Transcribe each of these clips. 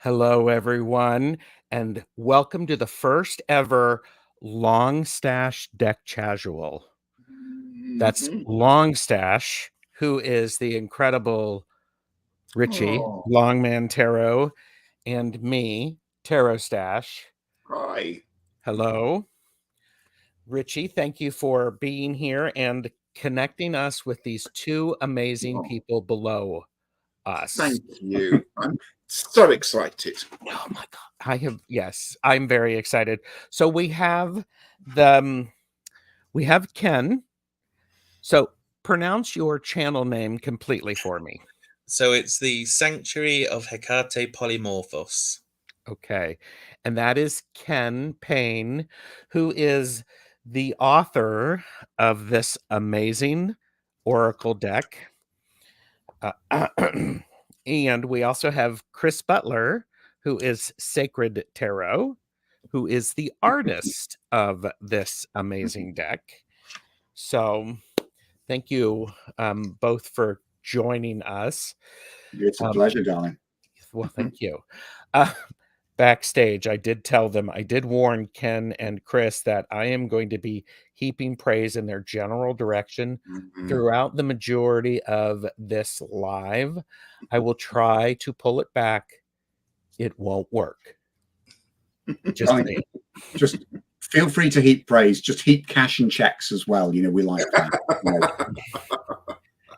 Hello, everyone, and welcome to the first ever LongStache deck casual. That's LongStache, who is the incredible Ritchie, Longman Tarot, and me, TarotStache. Hi. Hello. Ritchie, thank you for being here and connecting us with these two amazing people below us. Thank you. I'm so excited. Oh my God. Yes, I'm very excited. So we have Kenn. So pronounce your channel name completely for me. So it's the Sanctuary of Hekate Polymorphos. Okay. And that is Kenn Payne, who is the author of this amazing oracle deck. And we also have Chris Butler, who is Sacred Tarot, who is the artist of this amazing deck. So thank you both for joining us. It's a pleasure, darling. Well, thank you. Backstage, I did warn Kenn and Chris that I am going to be heaping praise in their general direction throughout the majority of this live. I will try to pull it back. It won't work. Just feel free to heap praise. Just heap cash and checks as well. You know, we like that.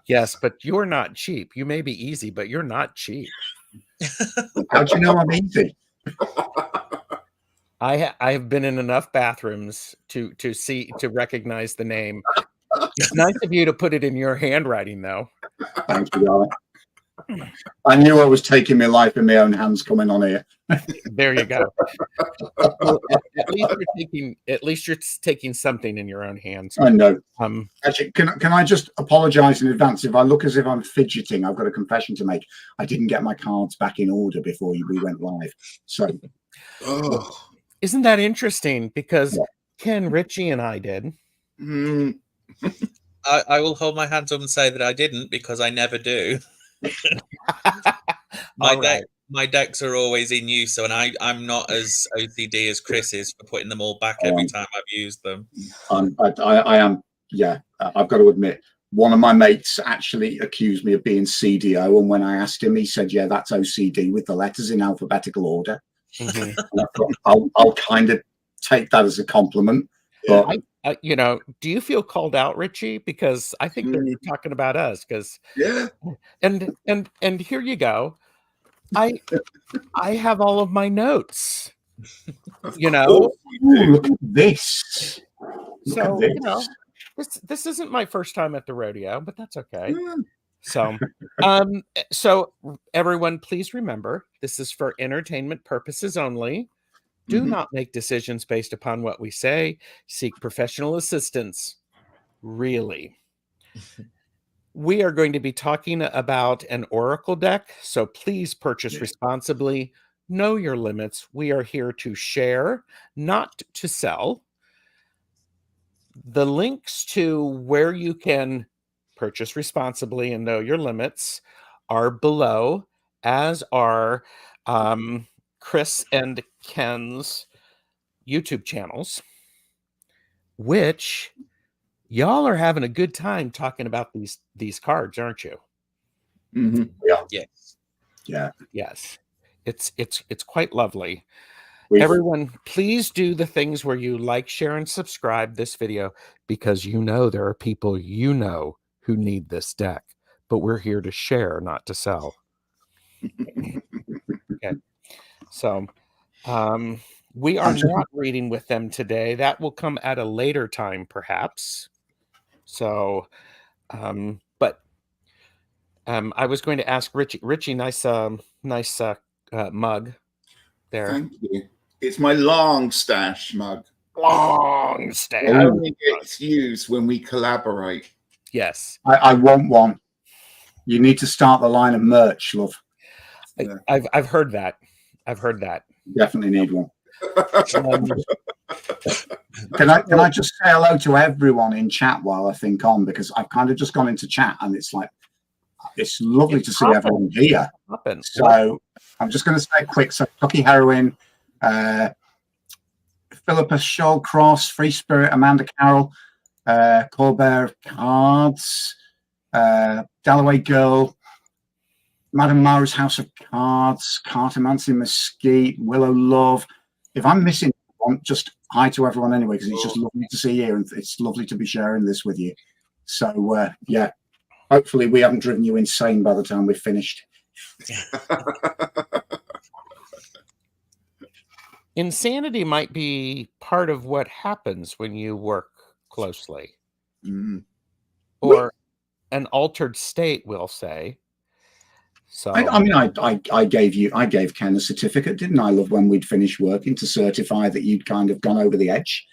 Yes, but you're not cheap. You may be easy, but you're not cheap. How do you know I'm easy? I have been in enough bathrooms to recognize the name. It's nice of you to put it in your handwriting, though. Thank you, darling. I knew I was taking my life in my own hands coming on here. There you go. Well, at least you're taking something in your own hands. I know. Actually, can I just apologize in advance if I look as if I'm fidgeting? I've got a confession to make. I didn't get my cards back in order before we went live. So, isn't that interesting? Because Kenn, Ritchie, and I did. I will hold my hands up and say that I didn't, because I never do. My decks are always in use, and I'm not as OCD as Chris is for putting them all back every time I've used them. I am. Yeah, I've got to admit, one of my mates actually accused me of being CDO, and when I asked him, he said, "Yeah, that's OCD with the letters in alphabetical order." And I thought, I'll kind of take that as a compliment. But you know, do you feel called out, Ritchie? Because I think they're talking about us. Because and here you go. I have all of my notes. You know, look at this. So you know, this isn't my first time at the rodeo, but that's okay. So, so everyone, please remember, this is for entertainment purposes only. Do not make decisions based upon what we say. Seek professional assistance. Really. We are going to be talking about an oracle deck, so please purchase responsibly. Know your limits. We are here to share, not to sell. The links to where you can purchase responsibly and know your limits are below, as are Chris and Kenn's YouTube channels, which y'all are having a good time talking about these cards, aren't you? Yes. It's quite lovely. Everyone, please do the things where you like, share, and subscribe this video, because you know there are people you know who need this deck, but we're here to share, not to sell. Okay. So we are not reading with them today. That will come at a later time, perhaps. So but I was going to ask Ritchie, nice mug there. Thank you. It's my LongStache mug. LongStache. It only gets used when we collaborate. Yes. I want one. You need to start the line of merch, love. I've heard that. I've heard that. Definitely need one. Can I just say hello to everyone in chat while I think on, because I've kind of just gone into chat and it's like it's lovely to see everyone here. So I'm just going to say quick. So Tucky Heroin, Philippa Shawcross, Free Spirit, Amanda Carroll, Colbert Cards, Dalloway Girl, Madame Mara's House of Cards, Cartomancy Mesquite, Willow Love. If I'm missing one, just hi to everyone anyway, because it's just lovely to see you and it's lovely to be sharing this with you. So yeah, hopefully we haven't driven you insane by the time we've finished. Insanity might be part of what happens when you work closely, or an altered state, we'll say. So I mean, I gave Ken a certificate, didn't I? Love when we'd finished working to certify that you'd kind of gone over the edge.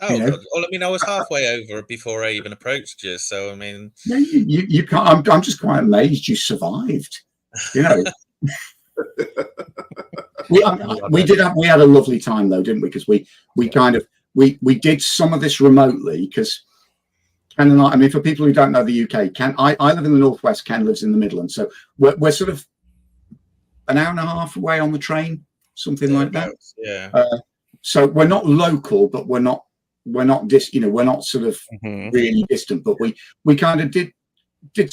Oh, you know? Well, I mean, I was halfway over before I even approached you. So I mean, no, you can't. I'm just quite amazed you survived. You know. we had a lovely time though, didn't we? Because we did some of this remotely because Ken and I mean, for people who don't know the UK, I live in the Northwest, Ken lives in the Midlands, so we're sort of an hour and a half away on the train, something like that. Yeah. So we're not local, but we're not we're not sort of really distant, but we kind of did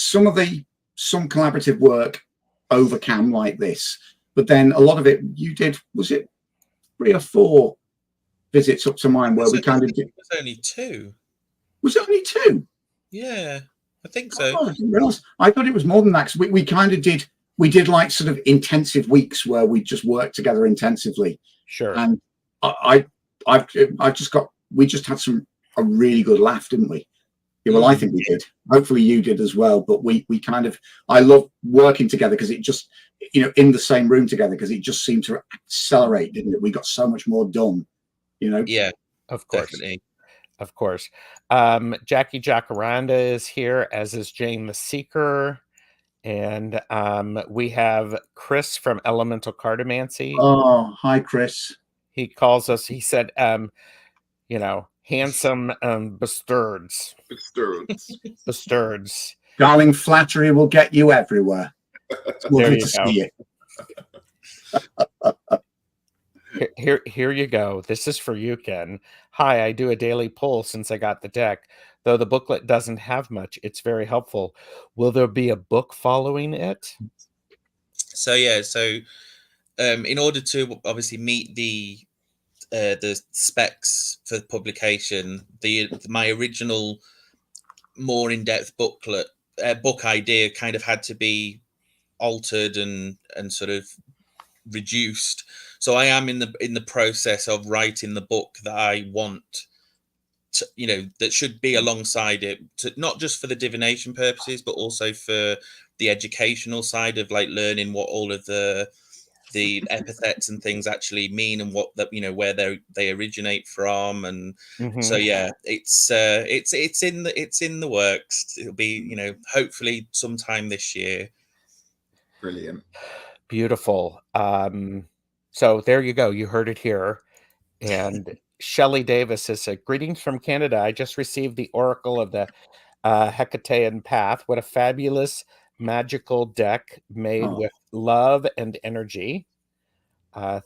some collaborative work over cam like this, but then a lot of it you did, was it 3 or 4 visits up to mine where we kind of did? It was only 2. Was it only 2? Yeah, I think so. Oh, I didn't realize. I thought it was more than that. Cause we kind of did like sort of intensive weeks where we just worked together intensively. Sure. And we just had a really good laugh, didn't we? Yeah, well, I think we did. Hopefully you did as well. But we kind of, I love working together because it just, in the same room together, because it just seemed to accelerate, didn't it? We got so much more done, Yeah, of course. Definitely. Of course. Jackie Jacaranda is here, as is Jane the Seeker. And we have Chris from Elemental Cartomancy. Oh, hi, Chris. He calls us, he said, handsome bastards. Bastards. Darling, flattery will get you everywhere. It's lovely to see you. Here you go. This is for you, Ken. Hi, I do a daily poll since I got the deck. Though the booklet doesn't have much, it's very helpful. Will there be a book following it? So yeah, in order to obviously meet the specs for publication, my original more in-depth book idea kind of had to be altered and sort of reduced. So I am in the process of writing the book that I want to, that should be alongside it, not just for the divination purposes, but also for the educational side of like learning what all of the epithets and things actually mean and what that where they originate from. And so yeah, it's in the works. It'll be hopefully sometime this year. Brilliant. Beautiful. So there you go. You heard it here. And Shelley Davis says, greetings from Canada. I just received the Oracle of the Hekatean Path. What a fabulous magical deck made with love and energy.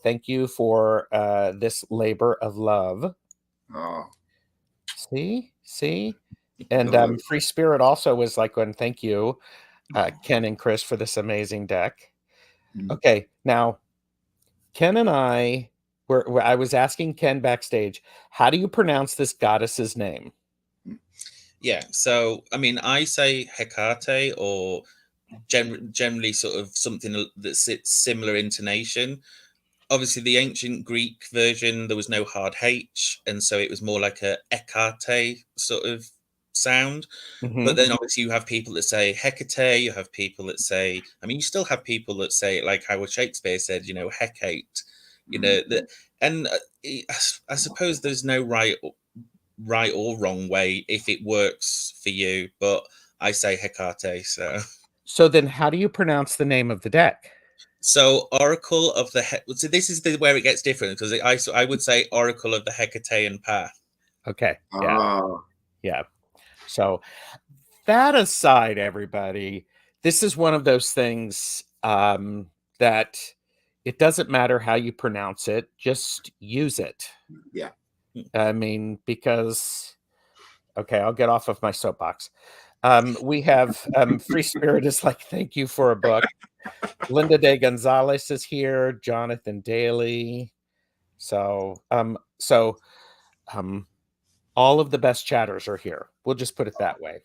Thank you for this labor of love. See? And Free Spirit also was like, thank you, Ken and Chris, for this amazing deck. Okay, now Ken and I was asking Ken backstage, how do you pronounce this goddess's name? Yeah, so I mean, I say Hekate, or generally sort of something that's similar intonation. Obviously, the ancient Greek version, there was no hard H, and so it was more like a Hekate sort of sound. But then obviously you have people that say Hecate, you have people that say, I mean, you still have people that say it like how Shakespeare said, Hecate, and I suppose there's no right or wrong way if it works for you, but I say Hecate. So then how do you pronounce the name of the deck? So Oracle of the so this is where it gets different, because I would say Oracle of the Hekatean Path. Okay. Yeah. So that aside, everybody, this is one of those things that it doesn't matter how you pronounce it, just use it. Yeah. I mean, because, okay, I'll get off of my soapbox. We have Free Spirit is like, thank you for a book. Linda De Gonzalez is here. Jonathan Daly. So all of the best chatters are here. We'll just put it that way.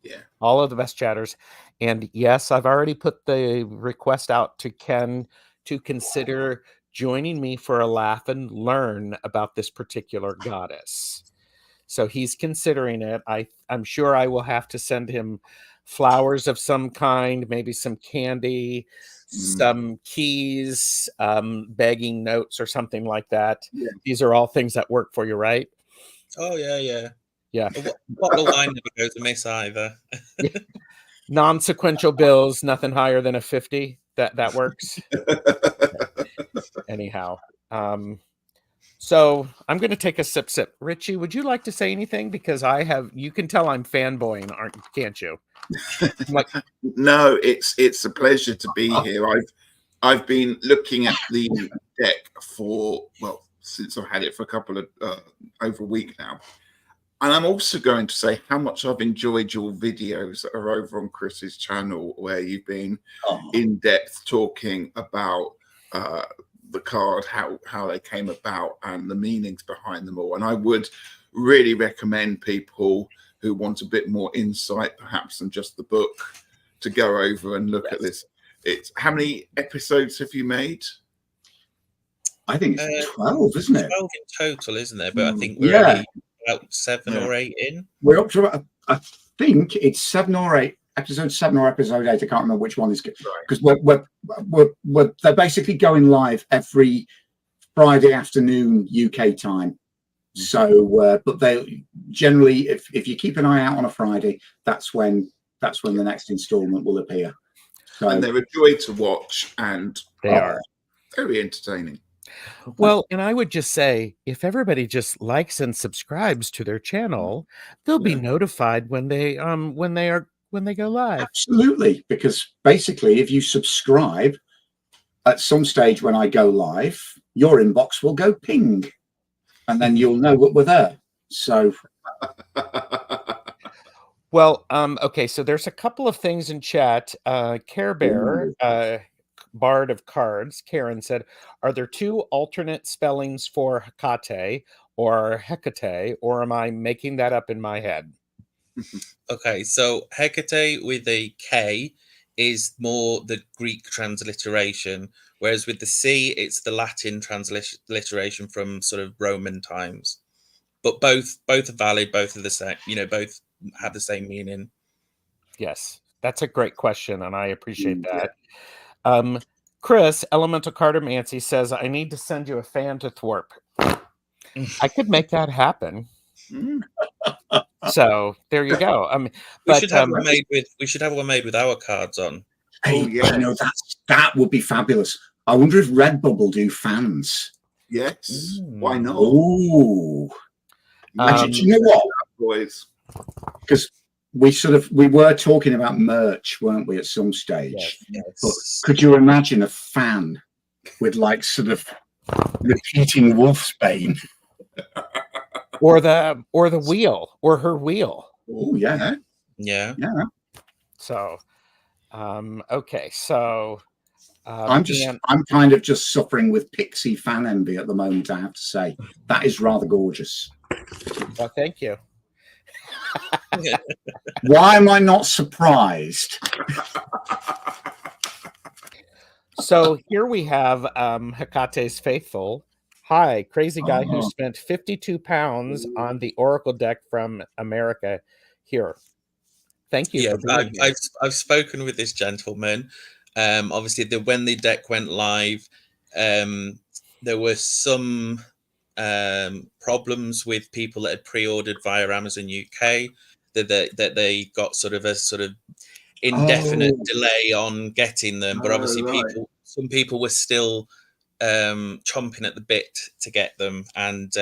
Yeah. All of the best chatters. And yes, I've already put the request out to Kenn to consider joining me for a laugh and learn about this particular goddess. So he's considering it. I'm sure I will have to send him flowers of some kind, maybe some candy, some keys, begging notes or something like that. Yeah. These are all things that work for you, right? Oh, yeah. Yeah. A bottle of wine never goes amiss either. Non-sequential bills, nothing higher than a 50. That works. Anyhow. So I'm going to take a sip. Ritchie, would you like to say anything? Because you can tell I'm fanboying, can't you? Like, no, it's a pleasure to be here. I've been looking at the deck since I've had it for a couple of over a week now. And I'm also going to say how much I've enjoyed your videos that are over on Chris's channel, where you've been in depth talking about the card, how they came about, and the meanings behind them all. And I would really recommend people who want a bit more insight, perhaps, than just the book, to go over and look at this. How many episodes have you made? I think it's 12, isn't it? 12 in total, isn't there? But I think we're only about 7 or 8 in. We're up to, I think it's 7 or 8, episode 7 or episode 8. I can't remember which one is good, because they're basically going live every Friday afternoon UK time. So, but they generally, if you keep an eye out on a Friday, that's when the next installment will appear. So, and they're a joy to watch, and they are very entertaining. Well, and I would just say, if everybody just likes and subscribes to their channel, they'll be notified when they go live. Absolutely, because basically, if you subscribe, at some stage when I go live, your inbox will go ping, and then you'll know that we're there. So, well, okay. So there's a couple of things in chat. Care Bear, Bard of Cards, Karen said, are there 2 alternate spellings for Hekate or Hekate, or am I making that up in my head? Okay, so Hekate with a K is more the Greek transliteration, whereas with the C, it's the Latin transliteration from sort of Roman times. But both are valid, both are the same, both have the same meaning. Yes, that's a great question, and I appreciate that. Chris, Elemental Cartomancy, says, I need to send you a fan to Thwarp. I could make that happen. So there you go. We should have one made with our cards on. Hey, that would be fabulous. I wonder if Redbubble do fans. Yes, why not? Oh, actually, do you know what, boys? Because we were talking about merch, weren't we, at some stage? Yes. But could you imagine a fan with like sort of repeating Wolfsbane? Or the wheel, or her wheel. Oh yeah. So, okay, so I'm kind of just suffering with pixie fan envy at the moment. I have to say that is rather gorgeous. Well, thank you. Why am I not surprised? So here we have Hekate's Faithful. Hi, crazy guy who spent 52 pounds on the Oracle deck from America here. Thank you. Yeah, I've spoken with this gentleman. Obviously, when the deck went live, there were some problems with people that had pre-ordered via Amazon UK that they got sort of indefinite delay on getting them. But obviously, some people were still chomping at the bit to get them, and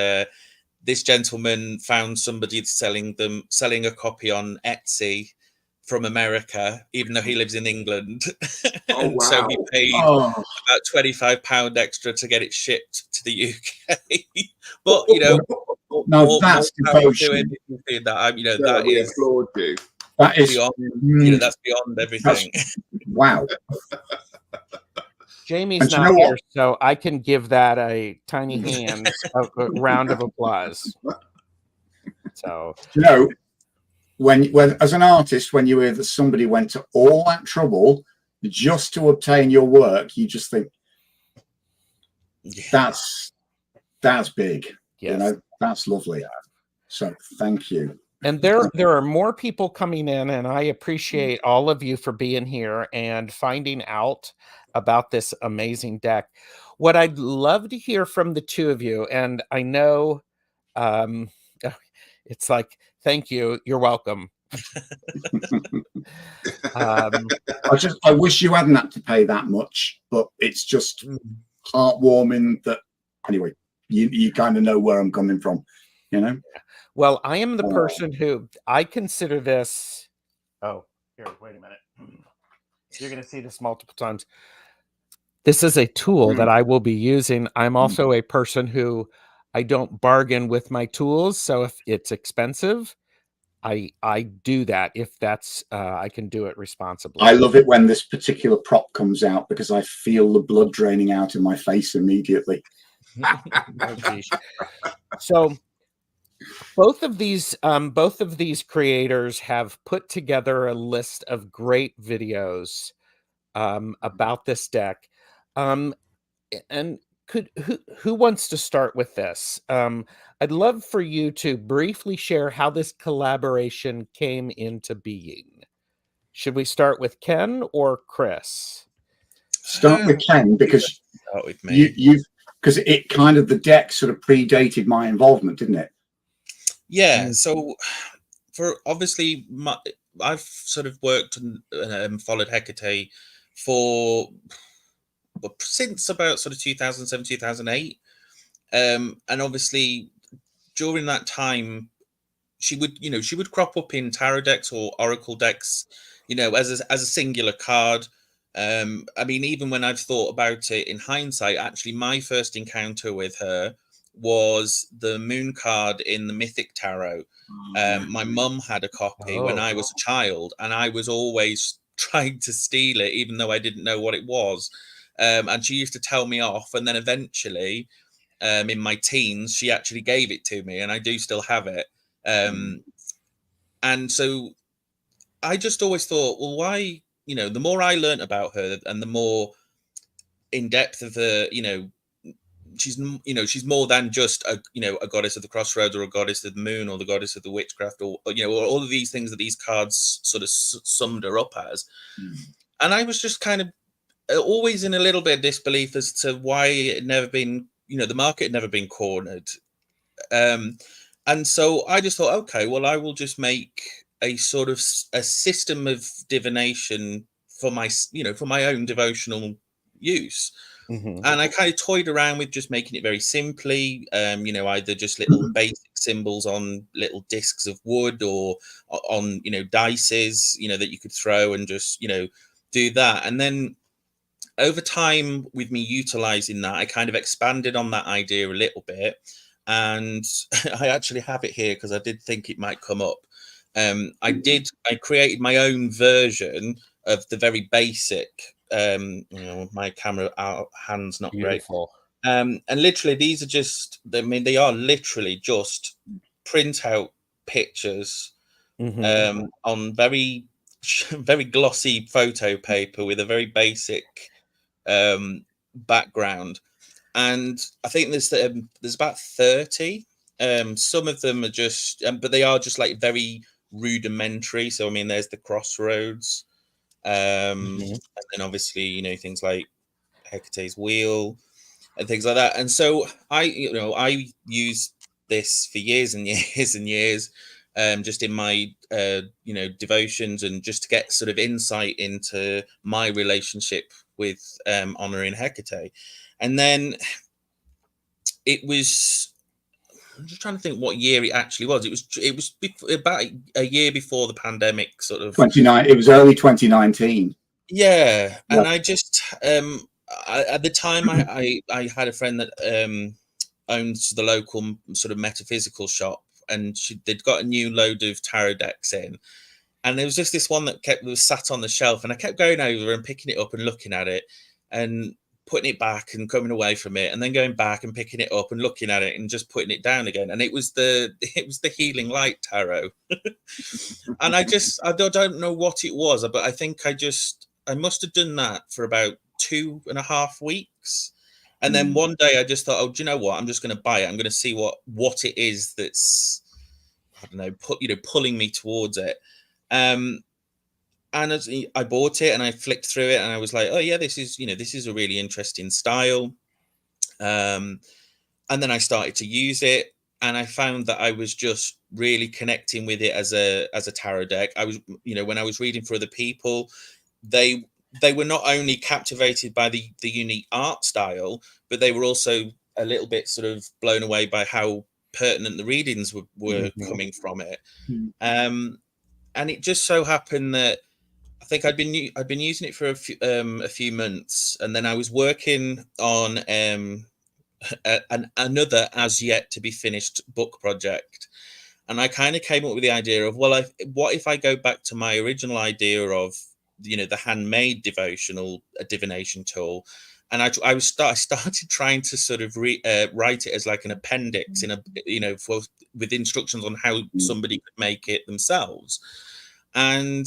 this gentleman found somebody selling a copy on Etsy from America, even though he lives in England. Oh, And so he wow. paid Oh, about £25 extra to get it shipped to the UK. But you know, now that's power to devotion. him if you feel that. You know, Yeah, that we is applaud you. That is beyond. You know, that's beyond everything. wow. Jamie's And you not know here, what? so I can give that a tiny hands a round of applause. So You know, when as an artist, when you hear that somebody went to all that trouble just to obtain your work, you just think that's big. yes. You know, that's lovely. So thank you. And there are more people coming in, and I appreciate all of you for being here and finding out about this amazing deck. What I'd love to hear from the two of you, and I know it's like, thank you, you're welcome. I wish you hadn't had to pay that much, but it's just heartwarming that anyway, you kind of know where I'm coming from, you know. Well, I am the person who I consider this. Oh, here, wait a minute. You're going to see this multiple times. This is a tool that I will be using. I'm also a person who I don't bargain with my tools. So if it's expensive, I do that. If that's I can do it responsibly. I love it when this particular prop comes out because I feel the blood draining out of my face immediately. So both of these creators have put together a list of great videos about this deck. And who wants to start with this? I'd love for you to briefly share how this collaboration came into being. Should we start with Kenn or Chris? Start with Kenn because because it kind of the deck sort of predated my involvement, didn't it? Yeah. So for obviously I've sort of worked and followed Hekate for since about sort of 2007, 2008. And obviously during that time, she would crop up in tarot decks or oracle decks, as a singular card. I mean, even when I've thought about it in hindsight, actually my first encounter with her was the moon card in the Mythic Tarot. My mum had a copy when I was a child, and I was always trying to steal it, even though I didn't know what it was. And she used to tell me off, and then eventually, in my teens, she actually gave it to me, and I do still have it. And so I just always thought, well, why, the more I learned about her and the more in depth of her, she's more than just a goddess of the crossroads or a goddess of the moon or the goddess of the witchcraft or all of these things that these cards sort of summed her up as. And I was just kind of always in a little bit of disbelief as to why it had never been, the market had never been cornered. And so I just thought, okay, well, I will just make a sort of a system of divination for my own devotional use. And I kind of toyed around with just making it very simply, either just little basic symbols on little discs of wood or on, dices, that you could throw and just, do that. And then over time, with me utilizing that, I kind of expanded on that idea a little bit. And I actually have it here because I did think it might come up. I created my own version of the very basic, my camera hand's not Beautiful. great. And literally these are just, they are literally just print out pictures on very, very glossy photo paper with a very basic background. And I think there's about 30. Some of them are just, but they are just like very rudimentary. So I mean, there's the crossroads, and then obviously things like Hecate's wheel and things like that. And so I use this for years and years and years, just in my devotions and just to get sort of insight into my relationship with honoring Hekate. And then it was I'm just trying to think what year it actually was. It was about a year before the pandemic, sort of. 29. It was early 2019. Yeah, and I just at the time I had a friend that owns the local sort of metaphysical shop, and they'd got a new load of tarot decks in, and there was just this one that was sat on the shelf, and I kept going over and picking it up and looking at it and putting it back and coming away from it, and then going back and picking it up and looking at it and just putting it down again. And it was the Healing Light tarot. And I don't know what it was, but I think I must have done that for about 2.5 weeks. And then one day I just thought, oh, do you know what? I'm just going to buy it. I'm going to see what it is that's, I don't know, pulling me towards it. And as I bought it and I flicked through it and I was like, oh yeah, this is a really interesting style. And then I started to use it, and I found that I was just really connecting with it as a tarot deck. I was, when I was reading for other people, they were not only captivated by the unique art style, but they were also a little bit sort of blown away by how pertinent the readings were coming from it. And it just so happened that I think I'd been using it for a few months, and then I was working on another as yet to be finished book project, and I kind of came up with the idea of, what if I go back to my original idea of the handmade devotional divination tool, and I started trying to sort of write it as like an appendix with instructions on how somebody could make it themselves. And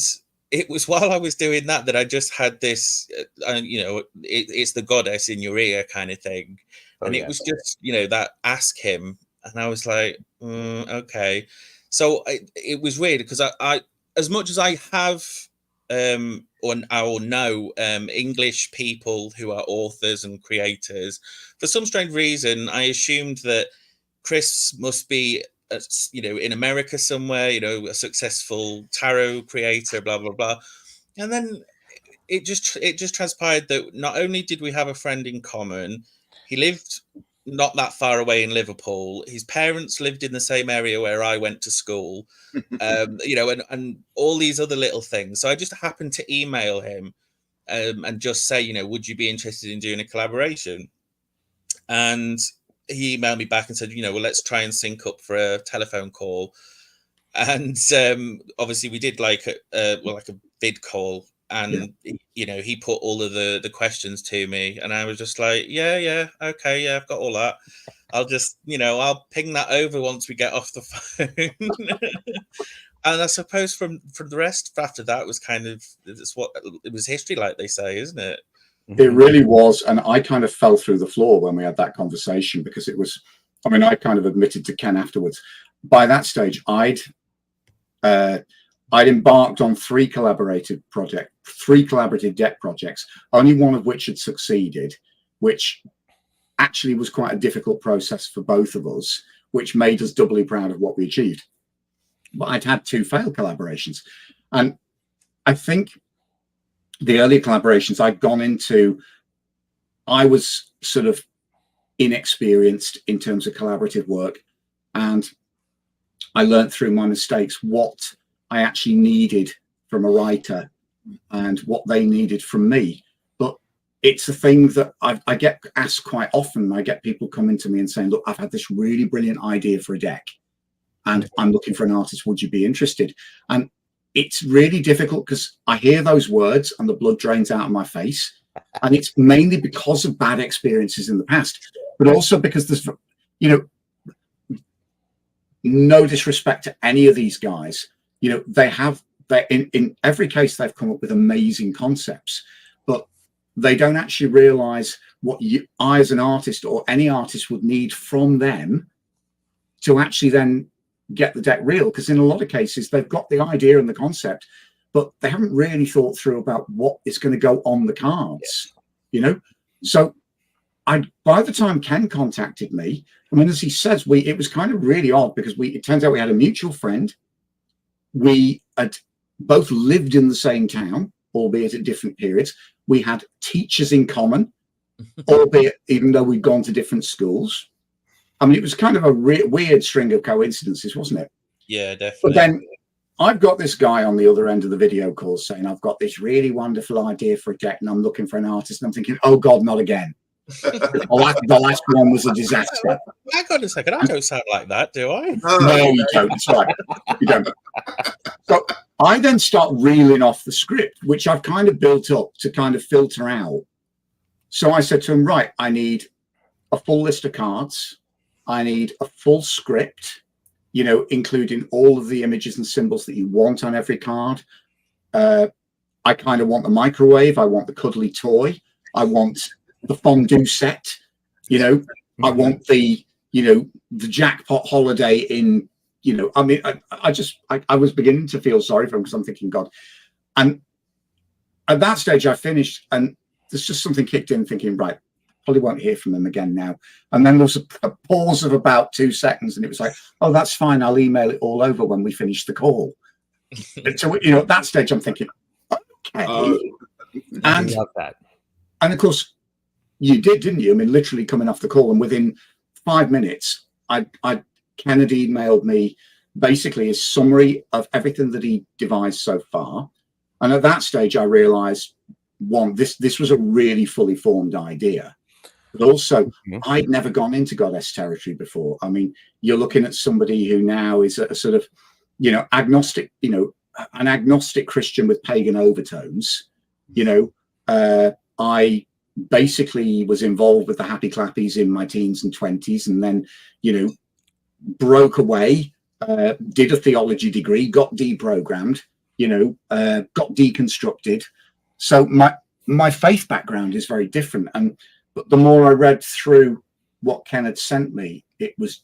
it was while I was doing that I just had this, it's the goddess in your ear kind of thing. And it was just, that ask him. And I was like, okay. So it was weird because I as much as I have, or know English people who are authors and creators, for some strange reason, I assumed that Chris must be in America somewhere, a successful tarot creator, blah blah blah. And then it just transpired that not only did we have a friend in common, he lived not that far away in Liverpool. His parents lived in the same area where I went to school, and all these other little things. So I just happened to email him and just say, would you be interested in doing a collaboration? And he emailed me back and said, well, let's try and sync up for a telephone call. And obviously we did like a vid call, and he put all of the questions to me, and I was just like, yeah, okay, yeah, I've got all that. I'll just, I'll ping that over once we get off the phone. And I suppose from the rest after that was it was history, like they say, isn't it? It really was. And I kind of fell through the floor when we had that conversation, because it was, I kind of admitted to Ken afterwards. By that stage, I'd embarked on 3 collaborative deck projects, only one of which had succeeded, which actually was quite a difficult process for both of us, which made us doubly proud of what we achieved. But I'd had 2 failed collaborations. And I think the earlier collaborations I'd gone into, I was sort of inexperienced in terms of collaborative work, and I learned through my mistakes what I actually needed from a writer and what they needed from me. But it's a thing that I get asked quite often. I get people coming to me and saying, look, I've had this really brilliant idea for a deck and I'm looking for an artist. Would you be interested? And it's really difficult because I hear those words and the blood drains out of my face. And it's mainly because of bad experiences in the past, but also because there's, no disrespect to any of these guys. In every case, they've come up with amazing concepts, but they don't actually realize what I, as an artist, or any artist, would need from them to actually then get the deck real. Because in a lot of cases, they've got the idea and the concept, but they haven't really thought through about what is going to go on the cards, So by the time Ken contacted me, as he says, it was kind of really odd, because it turns out we had a mutual friend. We had both lived in the same town, albeit at different periods. We had teachers in common, albeit even though we'd gone to different schools. I mean, it was kind of a weird string of coincidences, wasn't it? Yeah, definitely. But then I've got this guy on the other end of the video call saying, I've got this really wonderful idea for a deck and I'm looking for an artist. And I'm thinking, oh God, not again. The last one was a disaster. Hang on a second, I don't sound like that, do I? No, you don't. It's right. You don't. So I then start reeling off the script, which I've kind of built up to kind of filter out. So I said to him, right, I need a full list of cards. I need a full script, you know, including all of the images and symbols that you want on every card. I kind of want the microwave. I want the cuddly toy. I want the fondue set, you know. I want the, you know, the jackpot holiday in, you know, I mean, I was beginning to feel sorry for him because I'm thinking, God. And at that stage I finished and there's just something kicked in thinking, right, probably won't hear from them again now. And then there was a pause of about 2 seconds and it was like, oh, that's fine. I'll email it all over when we finish the call. So, you know, at that stage I'm thinking, okay. And, love that. And of course, you did, didn't you? I mean, literally coming off the call and within 5 minutes, Kennedy emailed me basically a summary of everything that he devised so far. And at that stage, I realized, one, this was a really fully formed idea. But also, I'd never gone into goddess territory before. I mean, you're looking at somebody who now is a sort of, you know, agnostic, you know, an agnostic Christian with pagan overtones. You know, I basically was involved with the happy clappies in my teens and 20s and then, you know, broke away, did a theology degree, got deprogrammed, you know, got deconstructed. So my faith background is very different. But the more I read through what Ken had sent me, it was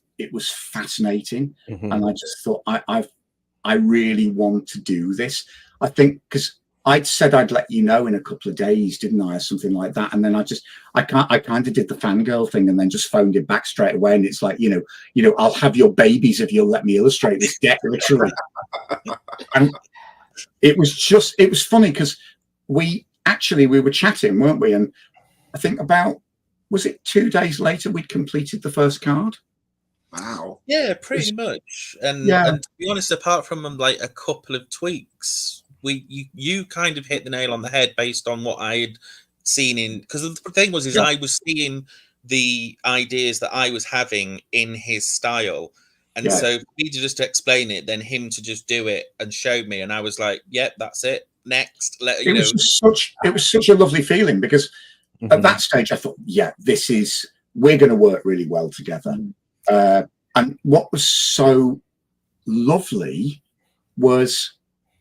fascinating. And I just thought, I really want to do this. I think because I'd said I'd let you know in a couple of days, didn't I, or something like that. And then I kind of did the fangirl thing and then just phoned it back straight away. And it's like, you know, I'll have your babies if you'll let me illustrate this deck, literally. And it was funny because we were chatting, weren't we? And I think was it 2 days later we'd completed the first card? Wow. Yeah, pretty much. And to be honest, apart from like a couple of tweaks, you kind of hit the nail on the head based on what I had seen in, because the thing was I was seeing the ideas that I was having in his style. And so for me to just explain it, then him to just do it and show me. And I was like, yep, that's it. Next. It was such a lovely feeling because at that stage I thought, we're going to work really well together. And what was so lovely was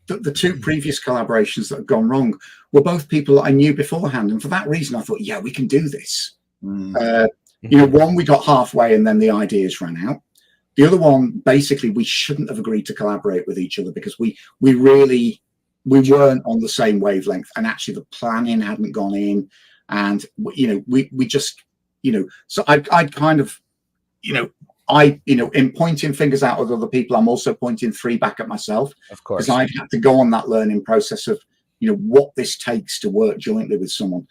that the 2 previous collaborations that had gone wrong were both people that I knew beforehand. And for that reason, I thought, yeah, we can do this. You know, one, we got halfway and then the ideas ran out. The other one, basically, we shouldn't have agreed to collaborate with each other because we weren't on the same wavelength. And actually the planning hadn't gone in. And, you know, we just, you know, so I'd kind of, you know, in pointing fingers out at other people, I'm also pointing 3 back at myself. Of course. Because I'd had to go on that learning process of, you know, what this takes to work jointly with someone.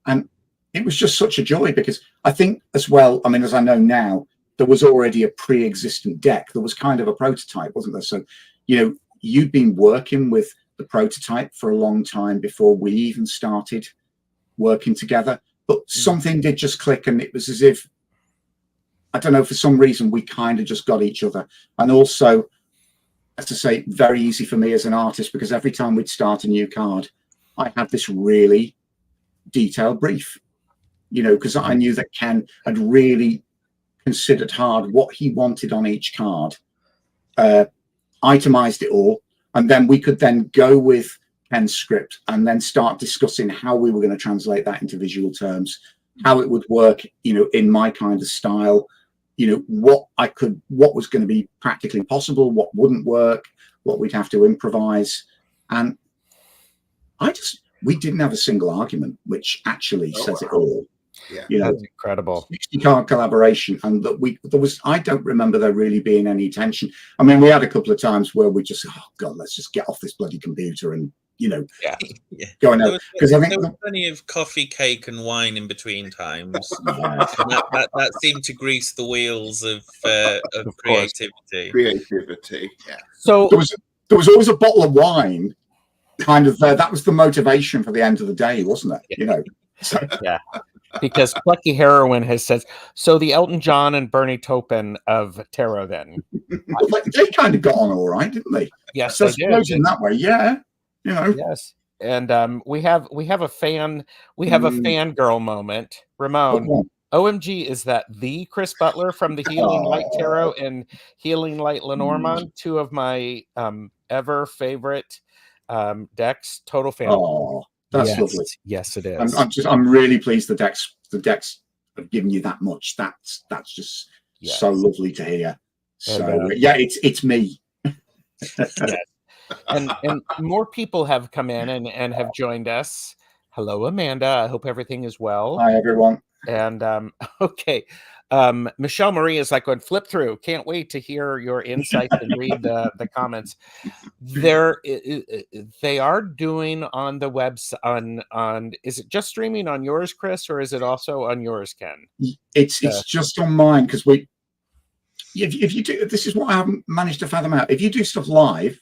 And it was just such a joy because I think as well, I mean, as I know now, there was already a pre-existent deck. There was kind of a prototype, wasn't there? So, you know, you'd been working with the prototype for a long time before we even started working together. But something did just click and it was as if, I don't know, for some reason, we kind of just got each other. And also, as I say, very easy for me as an artist, because every time we'd start a new card, I had this really detailed brief, you know, because I knew that Ken had really considered hard what he wanted on each card, itemized it all. And then we could then go with Ken's script and then start discussing how we were going to translate that into visual terms, how it would work, you know, in my kind of style. You know, what was going to be practically possible, what wouldn't work, what we'd have to improvise. And we didn't have a single argument, which actually says it all. Yeah, you know, that's incredible. 60-card collaboration. And that I don't remember there really being any tension. I mean, we had a couple of times where we just, oh God, let's just get off this bloody computer and, Yeah. going out, because I think there was plenty of coffee, cake, and wine in between times. yeah. And that seemed to grease the wheels of creativity. Creativity, yeah. So there was always a bottle of wine, kind of there. That was the motivation for the end of the day, wasn't it? So, yeah. Because Plucky Heroin has said, so the Elton John and Bernie Taupin of tarot then. They kind of got on all right, didn't they? Yes, So they did. in that way, yeah. Yes. And we have a fangirl moment. Ramon, OMG, is that the Chris Butler from the Healing Light Tarot and Healing Light Lenormand, two of my ever favorite decks? Total fan. Oh, that's lovely. Yes, it is. I'm really pleased the decks have given you that much. That's just so lovely to hear. So yeah, it's me. Yes. And more people have come in and have joined us. Hello, Amanda. I hope everything is well. Hi, everyone. And okay. Michelle Marie is like, going flip through. Can't wait to hear your insights and read the comments. They are doing on the website on is it just streaming on yours, Chris, or is it also on yours, Ken? It's just on mine, because if you do, this is what I haven't managed to fathom out. If you do stuff live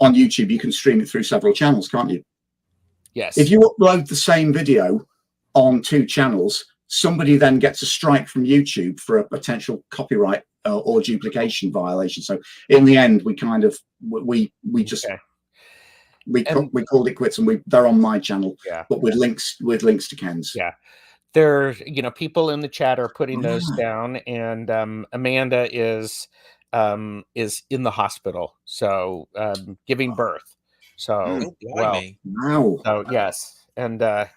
on YouTube, you can stream it through several channels, can't you? Yes. If you upload the same video on 2 channels, somebody then gets a strike from YouTube for a potential copyright or duplication violation. So in the end, we kind of we called it quits, and they're on my channel, but with links to Ken's. Yeah. There, people in the chat are putting those down, and Amanda is in the hospital, so giving birth. So so yes, and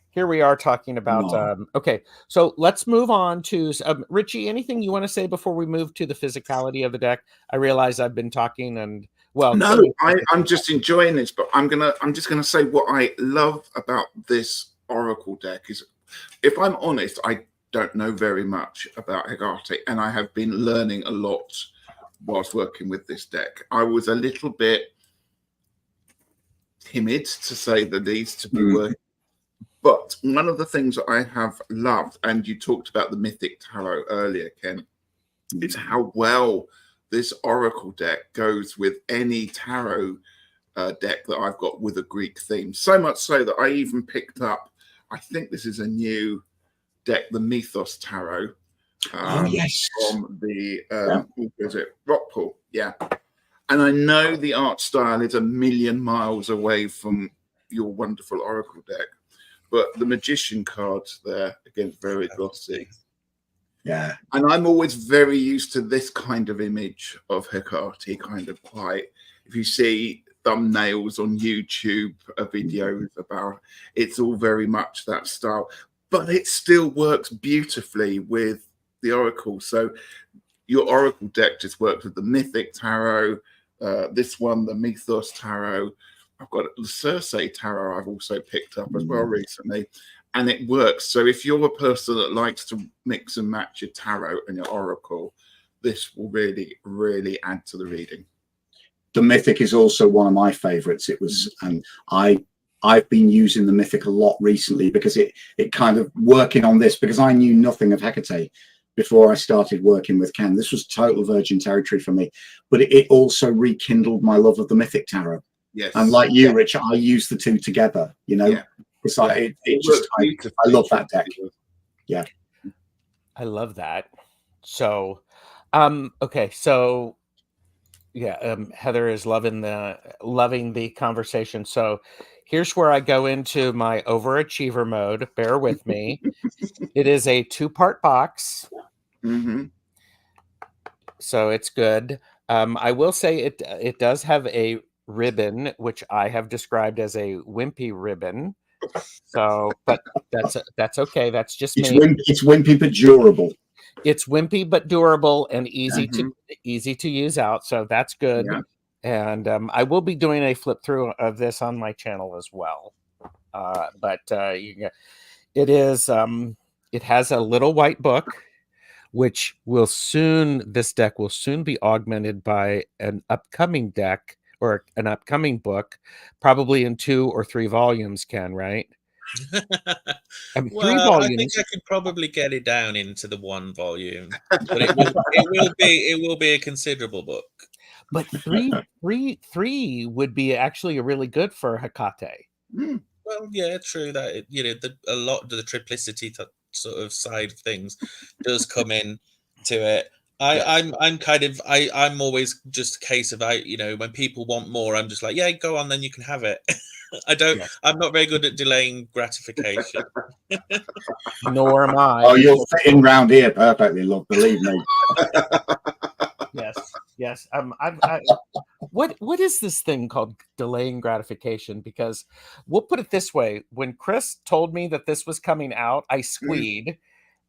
here we are talking about okay, so let's move on to Ritchie. Anything you want to say before we move to the physicality of the deck? I realize I've been talking, and I'm just enjoying this, but I'm just gonna say what I love about this Oracle deck is, if I'm honest, I don't know very much about Hekate, and I have been learning a lot whilst working with this deck. I was a little bit timid, to say the least, to be working. But one of the things that I have loved, and you talked about the Mythic Tarot earlier, Ken, is how well this Oracle deck goes with any tarot deck that I've got with a Greek theme. So much so that I even picked up, I think this is a new deck, the Mythos Tarot. From the is it Rockpool? Yeah. And I know the art style is a million miles away from your wonderful Oracle deck, but the Magician cards there, again, very glossy. Yeah. And I'm always very used to this kind of image of Hekate, kind of quite, if you see thumbnails on YouTube, videos about, it's all very much that style, but it still works beautifully with the Oracle. So your Oracle deck just works with the Mythic Tarot, this one, the Mythos Tarot. I've got the Circe Tarot I've also picked up as well recently, and it works. So if you're a person that likes to mix and match your tarot and your Oracle, this will really, really add to the reading. The Mythic is also one of my favorites. It was, and I've been using the Mythic a lot recently, because it kind of working on this, because I knew nothing of Hekate before I started working with Ken. This was total virgin territory for me, but it also rekindled my love of the Mythic Tarot. Yes. And like you, Rich, I use the two together, It's like, I love that deck. Yeah. I love that. So, okay. So yeah, Heather is loving the conversation. So here's where I go into my overachiever mode. Bear with me. It is a 2-part box. So it's good. I will say it does have a ribbon, which I have described as a wimpy ribbon. So, but that's okay. That's just me. It's wimpy but durable. It's wimpy but durable and easy to use out. So that's good. Yeah. And I will be doing a flip through of this on my channel as well. But it is it has a little white book, which this deck will soon be augmented by an upcoming deck or an upcoming book, probably in 2 or 3 volumes, Ken, right? I mean, 3 Well, I think volumes. I could probably get it down into the 1 volume, but it will be a considerable book. But three would be actually a really good for Hekate. Well, yeah, true that a lot of the triplicity sort of side of things does come in to it. I'm always just a case of when people want more, I'm just like, yeah, go on, then you can have it. I'm not very good at delaying gratification. Nor am I. Oh, you'll fit in round here perfectly, love. Believe me. Yes. What is this thing called delaying gratification? Because we'll put it this way: when Chris told me that this was coming out, I squeed,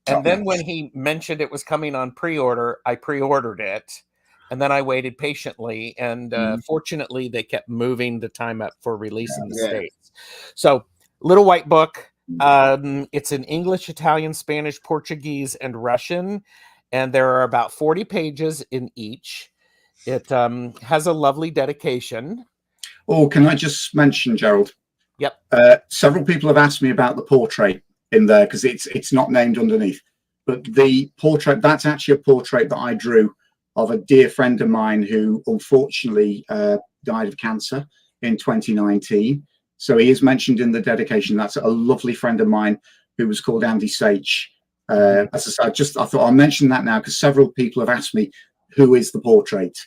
and then when he mentioned it was coming on pre-order, I pre-ordered it, and then I waited patiently, and fortunately, they kept moving the time up for release in the States. So, little white book. It's in English, Italian, Spanish, Portuguese, and Russian, and there are about 40 pages in each. It has a lovely dedication. Oh, can I just mention, Gerald? Yep. Several people have asked me about the portrait in there because it's not named underneath, but the portrait, that's actually a portrait that I drew of a dear friend of mine who unfortunately died of cancer in 2019. So he is mentioned in the dedication. That's a lovely friend of mine who was called Andy Sage. As I said, I thought I'll mention that now because several people have asked me who is the portrait.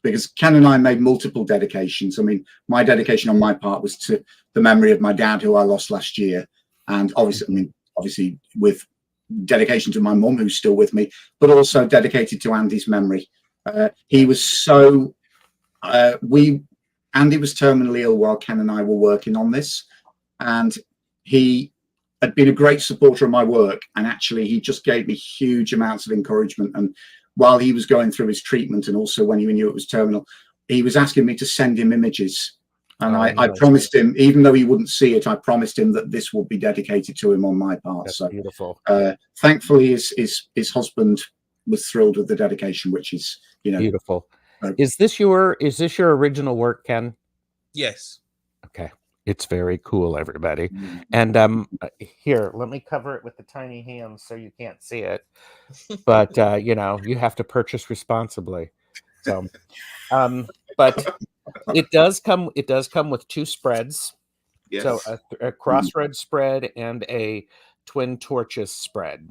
Because Ken and I made multiple dedications. I mean, my dedication on my part was to the memory of my dad, who I lost last year, and obviously with dedication to my mum, who's still with me, but also dedicated to Andy's memory. He was so Andy was terminally ill while Ken and I were working on this, and he had been a great supporter of my work, and actually he just gave me huge amounts of encouragement. And while he was going through his treatment, and also when he knew it was terminal, he was asking me to send him images. And I promised him, even though he wouldn't see it, I promised him that this would be dedicated to him on my part. That's so beautiful. Thankfully, his husband was thrilled with the dedication, which is beautiful. Is this your original work, Ken? Yes. Okay. It's very cool, everybody. And here, let me cover it with the tiny hands so you can't see it. But you have to purchase responsibly. So, but it does come with 2 spreads. Yes. So a crossroad spread and a twin torches spread,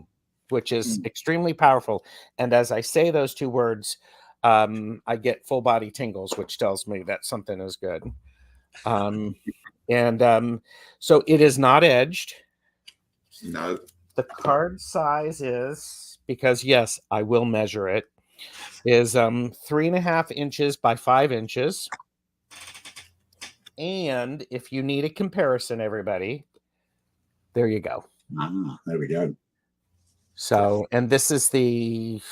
which is extremely powerful. And as I say those 2 words, I get full body tingles, which tells me that something is good. So it is not edged. No. The card size is, because yes, I will measure it, is 3.5 inches by 5 inches. And if you need a comparison, everybody, there you go. There we go. So, and this is the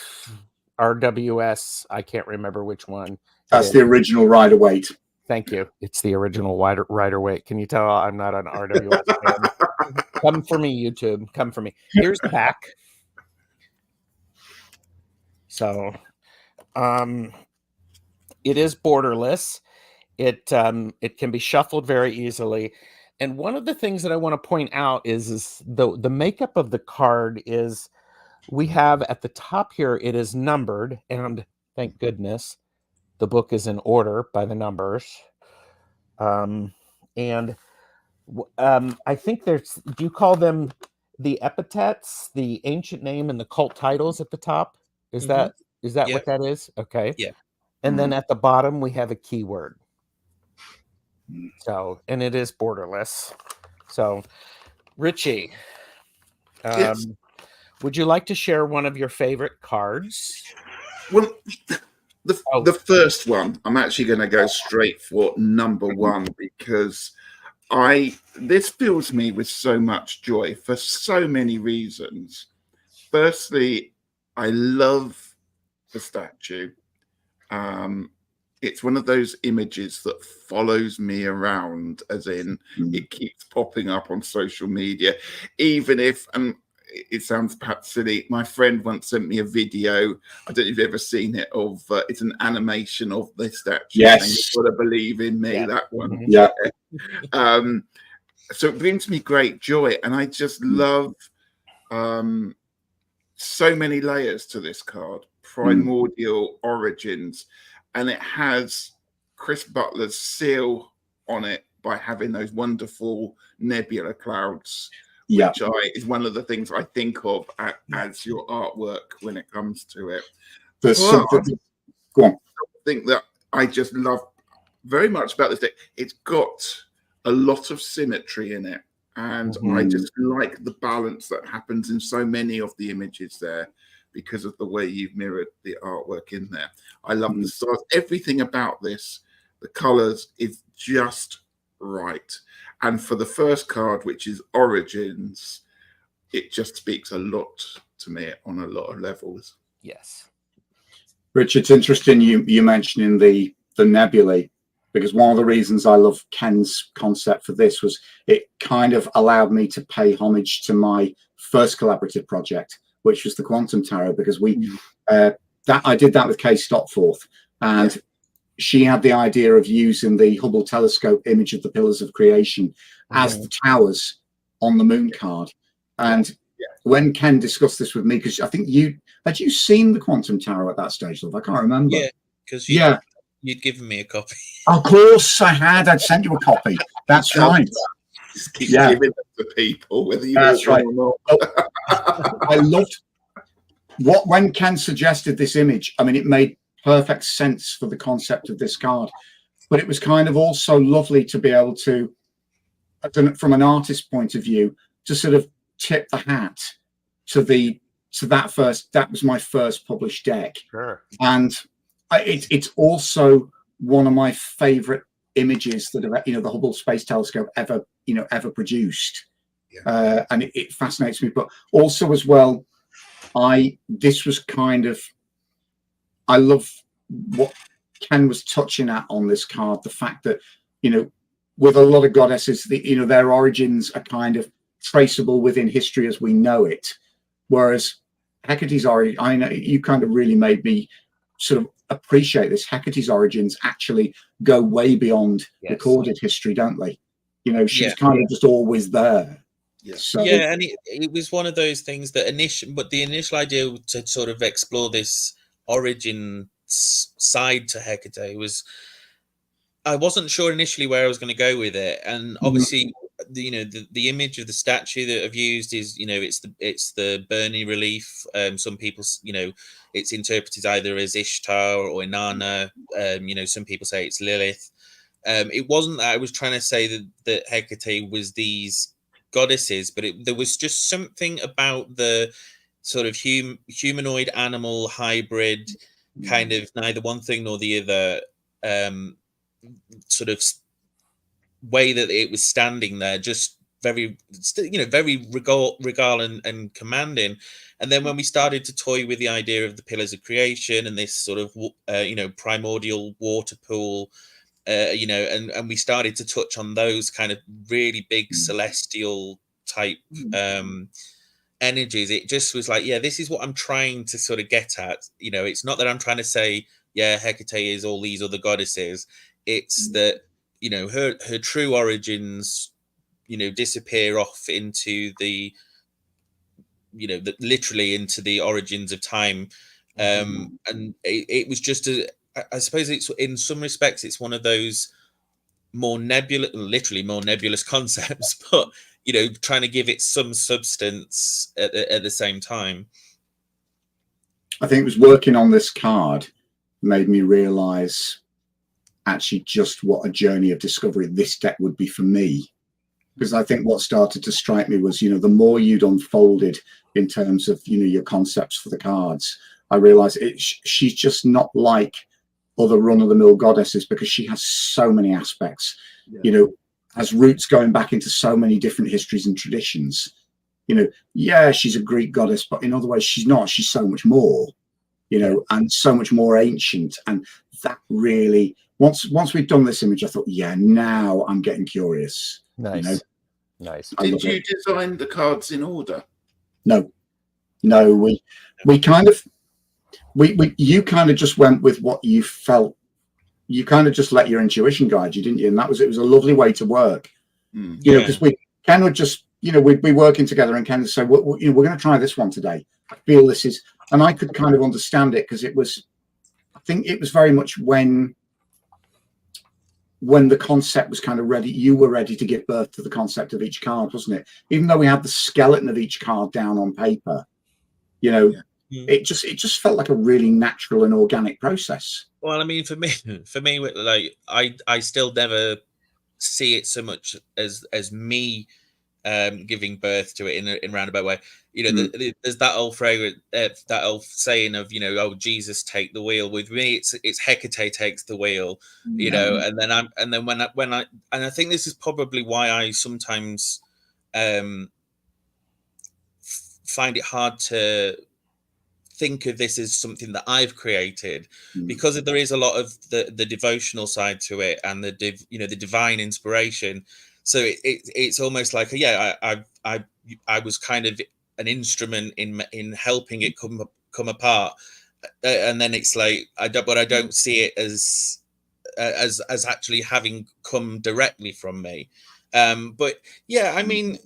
RWS. I can't remember which one. That's the original Rider-Waite. Thank you. It's the original Rider-Waite. Can you tell I'm not an RWS fan? Come for me, YouTube. Come for me. Here's the back. So, it is borderless. It can be shuffled very easily. And one of the things that I want to point out is the makeup of the card is, we have at the top here, it is numbered, and thank goodness the book is in order by the numbers. I think there's, do you call them the epithets, the ancient name, and the cult titles at the top? Is that what that is? Okay. Yeah. And then at the bottom we have a keyword. So, and it is borderless. So, Ritchie, Yes. would you like to share one of your favorite cards? Well, the first one, I'm actually going to go straight for number 1 because this fills me with so much joy for so many reasons. Firstly, I love the statue. It's one of those images that follows me around, as in it keeps popping up on social media, even if, it sounds perhaps silly. My friend once sent me a video. I don't know if you've ever seen it. Of it's an animation of the statue. Yes, and you've got to believe in me. Yeah. That one. Yeah. So it brings me great joy, and I just love so many layers to this card. Primordial origins, and it has Chris Butler's seal on it by having those wonderful nebula clouds, which is one of the things I think of as your artwork when it comes to it. There's something. Go on. Something that I just love very much about this deck. It's got a lot of symmetry in it, and I just like the balance that happens in so many of the images there because of the way you've mirrored the artwork in there. I love the stars. Everything about this, the colors is just right. And for the first card, which is Origins, it just speaks a lot to me on a lot of levels. Yes. Rich, it's interesting you mentioning the nebulae, because one of the reasons I love Kenn's concept for this was it kind of allowed me to pay homage to my first collaborative project, which was the Quantum Tarot, because I did that with Kay Stopforth, and she had the idea of using the Hubble telescope image of the Pillars of Creation as the towers on the moon card. And when Kenn discussed this with me, because I think had you seen the Quantum Tarot at that stage, love? I can't remember. Yeah, because you'd given me a copy. Of course I had. I'd sent you a copy. That's right. Just keep giving them to people, whether you That's right. or not. I loved when Kenn suggested this image. I mean, it made perfect sense for the concept of this card, but it was kind of also lovely to be able to, from an artist's point of view, to sort of tip the hat to that was my first published deck. Sure. And it's also one of my favorite images that the Hubble Space Telescope ever produced. And it fascinates me, but also as well, this was kind of, I love what Kenn was touching at on this card, the fact that, with a lot of goddesses, their origins are kind of traceable within history as we know it. Whereas Hecate's origin, I know you kind of really made me sort of appreciate this. Hecate's origins actually go way beyond recorded history, don't they? She's kind of just always there. So, and it was one of those things that the initial idea to sort of explore this origin side to Hecate was, I wasn't sure initially where I was going to go with it, and obviously the image of the statue that I've used is it's the Bernie relief. Some people it's interpreted either as Ishtar or Inanna. Some people say it's Lilith. It wasn't that I was trying to say that Hecate was these goddesses, but there was just something about the sort of humanoid animal hybrid kind of neither one thing nor the other sort of way that it was standing there, just very regal and commanding. And then when we started to toy with the idea of the Pillars of Creation and this sort of primordial water pool, and we started to touch on those kind of really big celestial type energies, it just was like, this is what I'm trying to sort of get at. It's not that I'm trying to say, Hecate is all these other goddesses. It's that, her true origins, disappear off into the, literally into the origins of time. And it was just I suppose it's, in some respects, it's one of those literally more nebulous concepts, but trying to give it some substance at the same time. I think it was working on this card made me realize actually just what a journey of discovery this deck would be for me. Because I think what started to strike me was, the more you'd unfolded in terms of, your concepts for the cards, I realized she's just not like other run-of-the-mill goddesses, because she has so many aspects, has roots going back into so many different histories and traditions. She's a Greek goddess, but in other ways she's not. She's so much more, and so much more ancient. And that really, once we've done this image, I thought, now I'm getting curious. Nice. Nice. Did you design the cards in order? No, we kind of you kind of just went with what you felt. You kind of just let your intuition guide you, didn't you? And it was a lovely way to work. You know, because Ken would just, you know, we'd be working together, and Ken would say, well, you know, we're going to try this one today. I feel this is, and I could kind of understand it, because I think it was very much when the concept was kind of ready, you were ready to give birth to the concept of each card, wasn't it? Even though we had the skeleton of each card down on paper, you know, it just felt like a really natural and organic process. Well, I mean, for me, like I still never see it so much as me giving birth to it in a roundabout way. You know, there's that old phrase, that old saying of, you know, oh, Jesus take the wheel. With me, it's Hecate takes the wheel. You know, and then when I think this is probably why I sometimes find it hard to think of this as something that I've created, because there is a lot of the devotional side to it, and the divine inspiration. So it's almost like, I was kind of an instrument in helping it come apart, and then it's like I don't see it as actually having come directly from me. But yeah, I mean,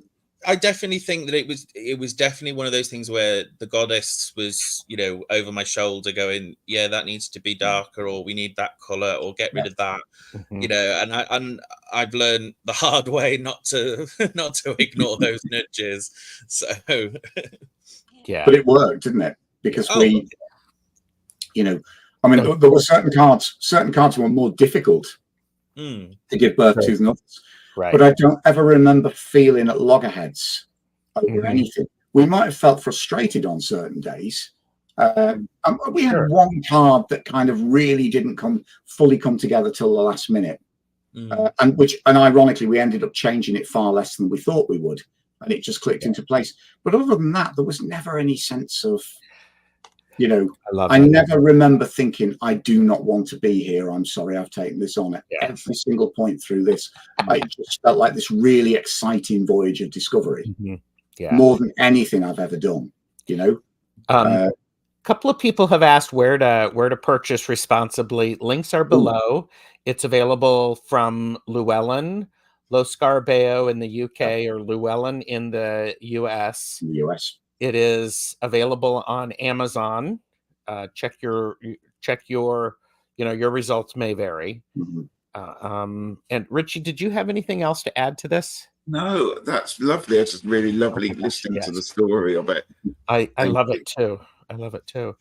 I definitely think that it was definitely one of those things where the goddess was, you know, over my shoulder going, yeah, that needs to be darker, or we need that color, or get rid of that, you know. And I've learned the hard way not to ignore those nudges. So yeah, but it worked, didn't it? Because you know, I mean, there were certain cards were more difficult to give birth to than others. Right. But I don't ever remember feeling at loggerheads over anything. We might have felt frustrated on certain days. We had one card that kind of really didn't fully come together till the last minute, and ironically we ended up changing it far less than we thought we would, and it just clicked into place. But other than that, there was never any sense of, you know, I never remember thinking, I do not want to be here. I'm sorry, I've taken this on at every single point through this. I just felt like this really exciting voyage of discovery, more than anything I've ever done, you know. A couple of people have asked where to purchase responsibly. Links are below. It's available from Llewellyn, Lo Scarabeo in the UK, or Llewellyn in the US. It is available on Amazon. Check your your results may vary. And Ritchie, did you have anything else to add to this? No, that's lovely. It's just really lovely listening to the story of it. I love it too. I love it too.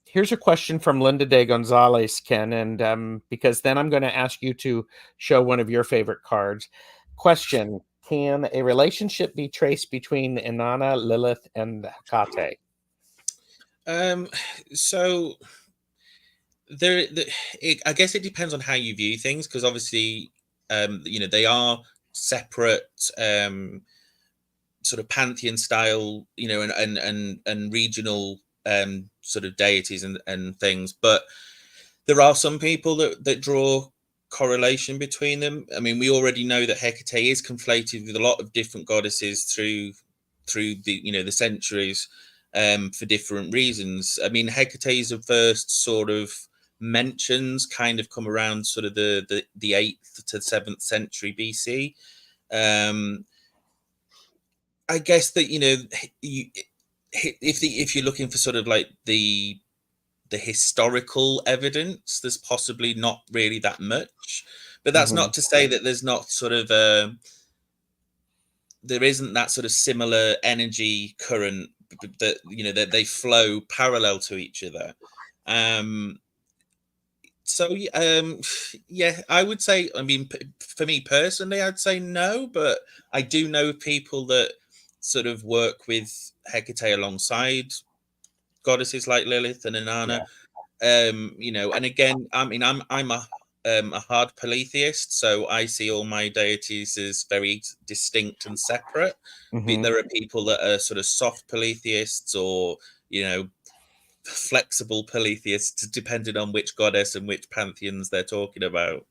Here's a question from Linda de Gonzalez, Ken, and because then I'm going to ask you to show one of your favorite cards. Question: can a relationship be traced between Inanna, Lilith, and Hekate? So I guess it depends on how you view things, because obviously, you know, they are separate, sort of pantheon style, you know, and regional sort of deities and things. But there are some people that draw correlation between them. I mean, we already know that Hecate is conflated with a lot of different goddesses through the, you know, the centuries, for different reasons. I mean, Hecate's first sort of mentions kind of come around sort of the 8th to 7th century BC. I guess that, you know, if you're looking for sort of like the historical evidence, there's possibly not really that much, but that's not to say that there's not sort of there isn't that sort of similar energy current that, you know, that they flow parallel to each other. So yeah, I would say, I mean, for me personally, I'd say no, but I do know people that sort of work with Hecate alongside goddesses like Lilith and Inanna. You know, and again, I mean, I'm a hard polytheist, so I see all my deities as very distinct and separate. There are people that are sort of soft polytheists, or, you know, flexible polytheists, depending on which goddess and which pantheons they're talking about.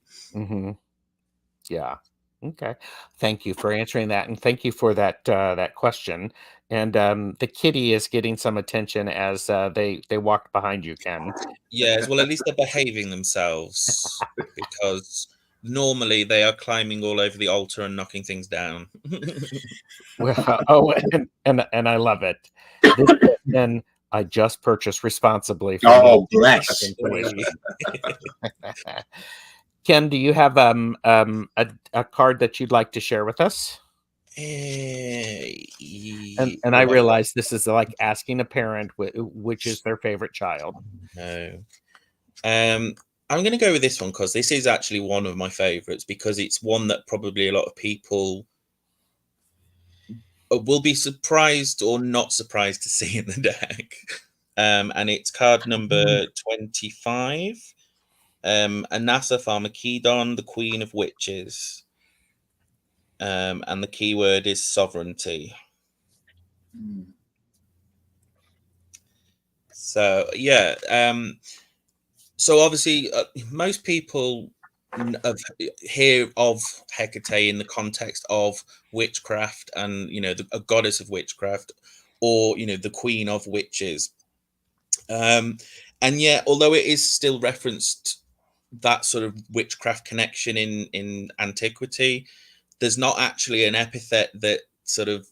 Yeah. Okay. Thank you for answering that, and thank you for that question. And the kitty is getting some attention as they walked behind you, Ken. Yes, well, at least they're behaving themselves, because normally they are climbing all over the altar and knocking things down. Well, oh, and I love it. This question I just purchased responsibly from Oh, bless. Ken, do you have a card that you'd like to share with us? And I realize this is like asking a parent which is their favorite child. No. I'm going to go with this one because this is actually one of my favorites, because it's one that probably a lot of people will be surprised or not surprised to see in the deck. And it's card number 25. Anasa Pharmakedon, the Queen of Witches. And the keyword is sovereignty. So, yeah. So, obviously, most people hear of Hecate in the context of witchcraft and, a goddess of witchcraft, or, the Queen of Witches. And yet, although it is still referenced that sort of witchcraft connection in antiquity, there's not actually an epithet that sort of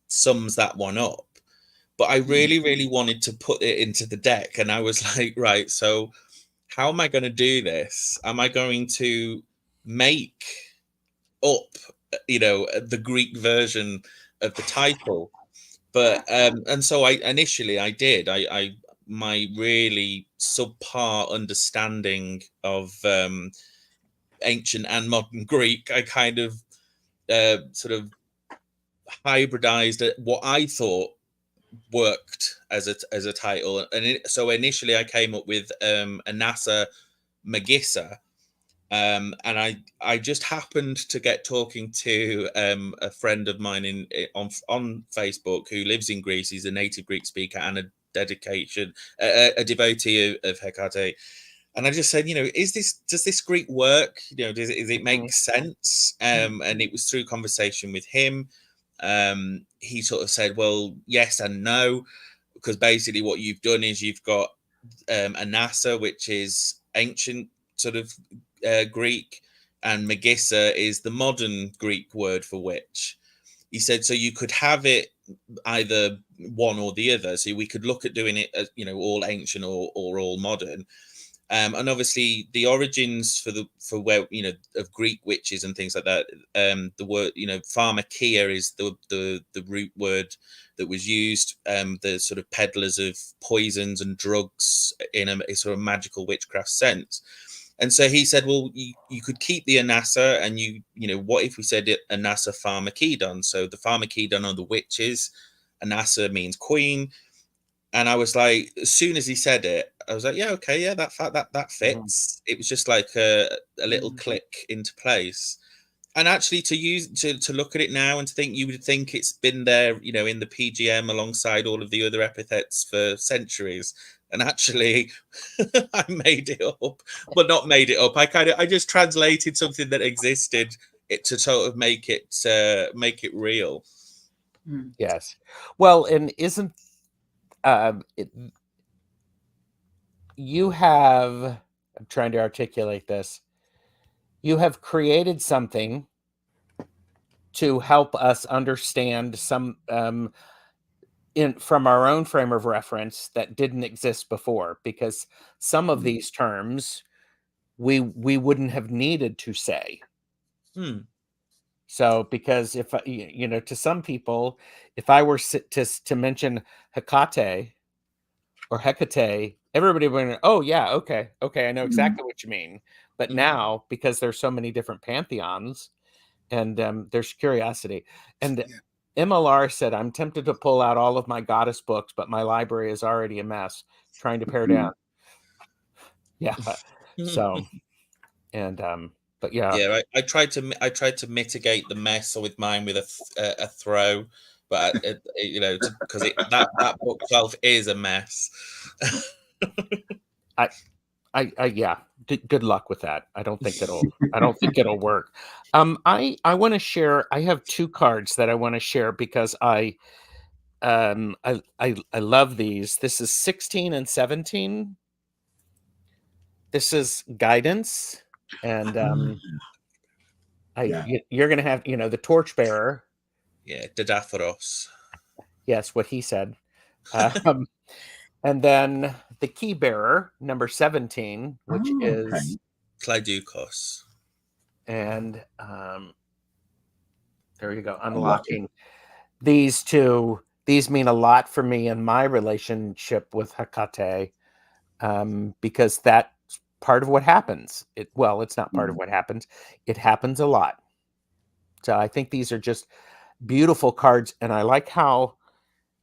sums that one up. But I really, really wanted to put it into the deck, and I was like, right, so how am I going to do this? Am I going to make up, the Greek version of the title? But and so I did. My really subpar understanding of ancient and modern Greek, I kind of sort of hybridized what I thought worked as a title, and so initially I came up with Anasa Magissa, and I just happened to get talking to a friend of mine on Facebook who lives in Greece. He's a native Greek speaker and a devotee of Hecate. And I just said, does this Greek work? Does it make sense? And it was through conversation with him. He sort of said, well, yes and no, because basically what you've done is you've got Anasa, which is ancient sort of Greek, and Magissa is the modern Greek word for witch. He said, so you could have it either one or the other. So we could look at doing it as, all ancient or all modern. And obviously the origins for where, of Greek witches and things like that, the word, pharmakia is the root word that was used, the sort of peddlers of poisons and drugs in a sort of magical witchcraft sense. And so he said, well, you could keep the Anasa, and what if we said it Anasa Pharmakedon? So the Pharmakedon are the witches, Anasa means queen. And I was like, as soon as he said it, I was like, yeah, okay, yeah, that fits. It was just like a little click into place. And actually, to look at it now and to think, you would think it's been there, in the PGM alongside all of the other epithets for centuries. And actually, I made it up, but not made it up. I just translated something that existed to sort of make it real. Yes. Well, and isn't you have, I'm trying to articulate this, you have created something to help us understand some from our own frame of reference that didn't exist before, because some of these terms we wouldn't have needed to say. So, because if to some people, if I were to mention Hecate or Hecate, everybody would go, oh yeah, okay, I know exactly what you mean. But now, because there's so many different pantheons, and there's curiosity, and MLR said, I'm tempted to pull out all of my goddess books, but my library is already a mess, trying to pare down. Yeah. So, and but yeah, I tried to mitigate the mess with mine with a throw, but because that bookshelf is a mess. yeah, good luck with that. I don't think it'll work. I want to share. I have 2 cards that I want to share because I love these. This is 16 and 17. This is guidance, and you're gonna have the torchbearer. Yeah, Dadaphoros. Yes, what he said. And then the key bearer, number 17, which is Clydukos. And there you go, unlocking. These 2. These mean a lot for me in my relationship with Hekate, because that's part of what happens. It's not part of what happens. It happens a lot. So I think these are just beautiful cards, and I like how.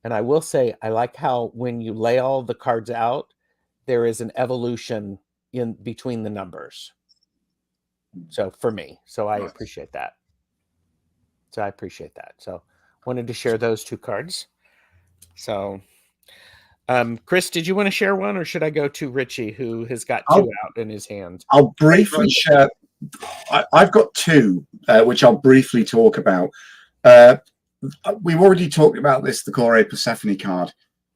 And I will say, I like how when you lay all the cards out, there is an evolution in between the numbers. So for me, I appreciate that. So wanted to share those 2 cards. So, Chris, did you want to share one, or should I go to Ritchie, who has got 2 out in his hand? I'll briefly share. I've got 2, which I'll briefly talk about. We've already talked about this, the Kore Persephone card.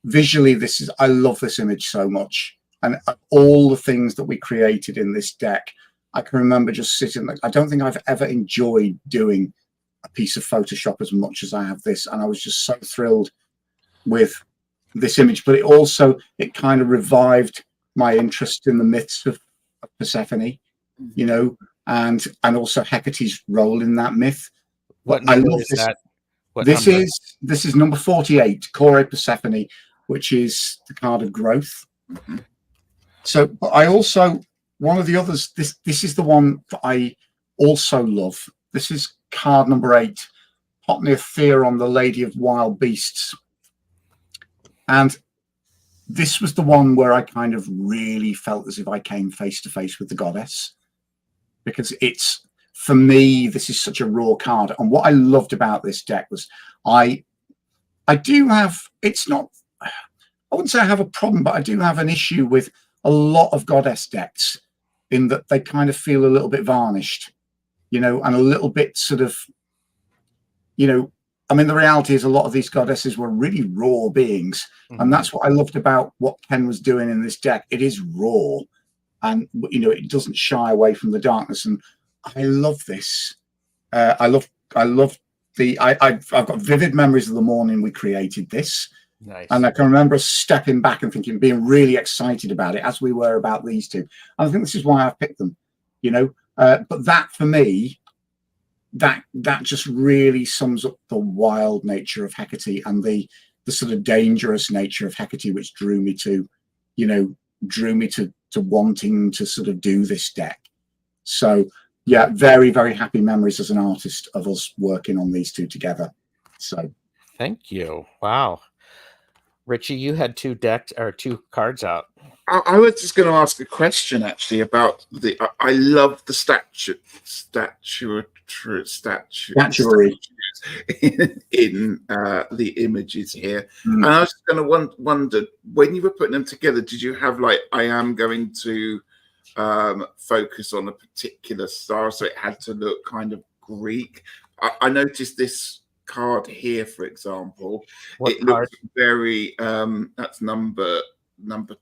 Visually, I love this image so much. And all the things that we created in this deck, I can remember just sitting I don't think I've ever enjoyed doing a piece of Photoshop as much as I have this. And I was just so thrilled with this image. But it kind of revived my interest in the myths of Persephone, and also Hecate's role in that myth. What number is that? This is number 48, Kore Persephone, which is the card of growth. So, but I also, one of the others, this is the one that I also love. This is card number 8, Potnir Theron, the Lady of Wild Beasts. And this was the one where I kind of really felt as if I came face to face with the goddess, because for me, this is such a raw card. And what I loved about this deck was I do have, it's not, I wouldn't say I have a problem, but I do have an issue with a lot of goddess decks in that they kind of feel a little bit varnished, and a little bit sort of, I mean, the reality is a lot of these goddesses were really raw beings. And that's what I loved about what Kenn was doing in this deck. It is raw, and, it doesn't shy away from the darkness. And I love this. I've got vivid memories of the morning we created this. Nice. And I can remember us stepping back and being really excited about it, as we were about these 2. And I think this is why I've picked them, but that for me, that just really sums up the wild nature of Hekate and the sort of dangerous nature of Hekate, which drew me to wanting to sort of do this deck. So yeah, very, very happy memories as an artist of us working on these 2 together. So thank you. Wow. Ritchie, you had 2 cards out. I was just going to ask a question actually about I love the statuary in the images here. And I was just going to wonder, when you were putting them together, did you have I am going to focus on a particular star, so it had to look kind of Greek? I noticed this card here, for example. It looks very that's number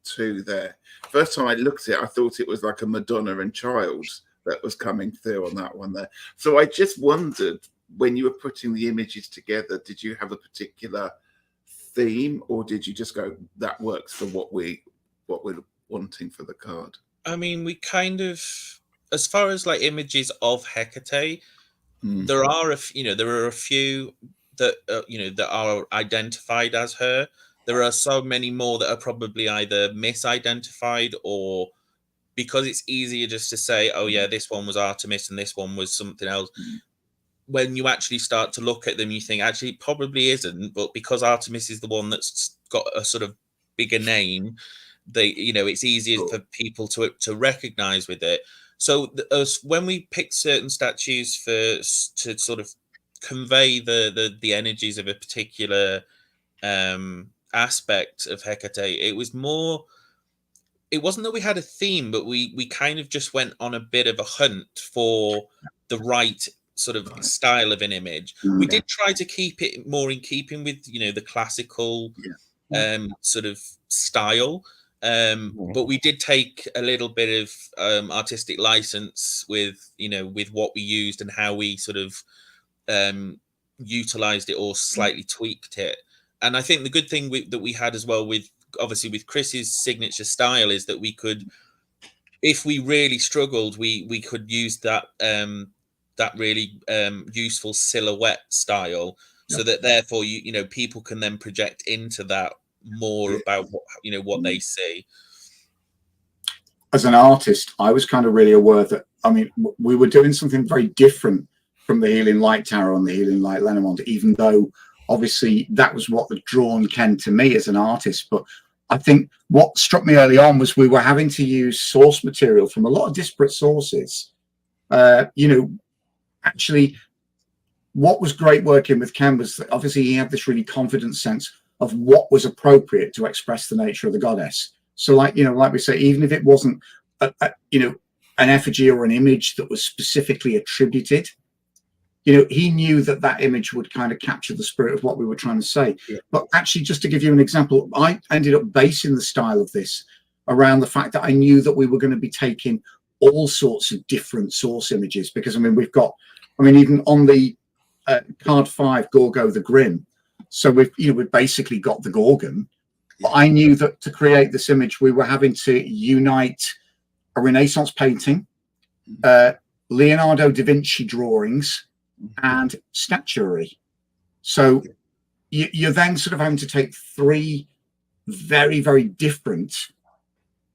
2 there. First time I looked at it, I thought it was like a Madonna and Child that was coming through on that one there. So I just wondered, when you were putting the images together, did you have a particular theme, or did you just go, that works for what we're wanting for the card? I mean, we kind of, as far as images of Hekate, there are a few that that are identified as her. There are so many more that are probably either misidentified, or because it's easier just to say, oh yeah, this one was Artemis and this one was something else. When you actually start to look at them, you think actually it probably isn't, but because Artemis is the one that's got a sort of bigger name, it's easier for people to recognize with it. So when we pick certain statues to sort of convey the energies of a particular aspect of Hekate, it was more it wasn't that we had a theme, but we kind of just went on a bit of a hunt for the right sort of style of an image. We did try to keep it more in keeping with, you know, the classical sort of style. But we did take a little bit of artistic license with, you know, with what we used and how we sort of utilized it or slightly tweaked it. And I think the good thing that we had as well with, obviously with Chris's signature style, is that we could, if we really struggled, we could use that that really useful silhouette style, so that therefore you know, people can then project into that more about what, you know, what they see. As an artist, I was kind of really aware that, I mean, we were doing something very different from the Healing Light Tarot and the Healing Light Lenormand, even though obviously that was what had drawn Kenn to me as an artist. But I think what struck me early on was we were having to use source material from a lot of disparate sources. You know, actually, what was great working with Kenn was that obviously he had this really confident sense of what was appropriate to express the nature of the goddess. So, like, you know, like we say, even if it wasn't, you know, an effigy or an image that was specifically attributed, you know, he knew that that image would kind of capture the spirit of what we were trying to say. But actually, just to give you an example, I ended up basing the style of this around the fact that I knew that we were going to be taking all sorts of different source images, because I mean, we've got, I mean, even on the card 5, Gorgo the Grim. So we've, you know, we've basically got the Gorgon. But I knew that to create this image, we were having to unite a Renaissance painting, Leonardo da Vinci drawings, and statuary. So you're then sort of having to take 3 very, very different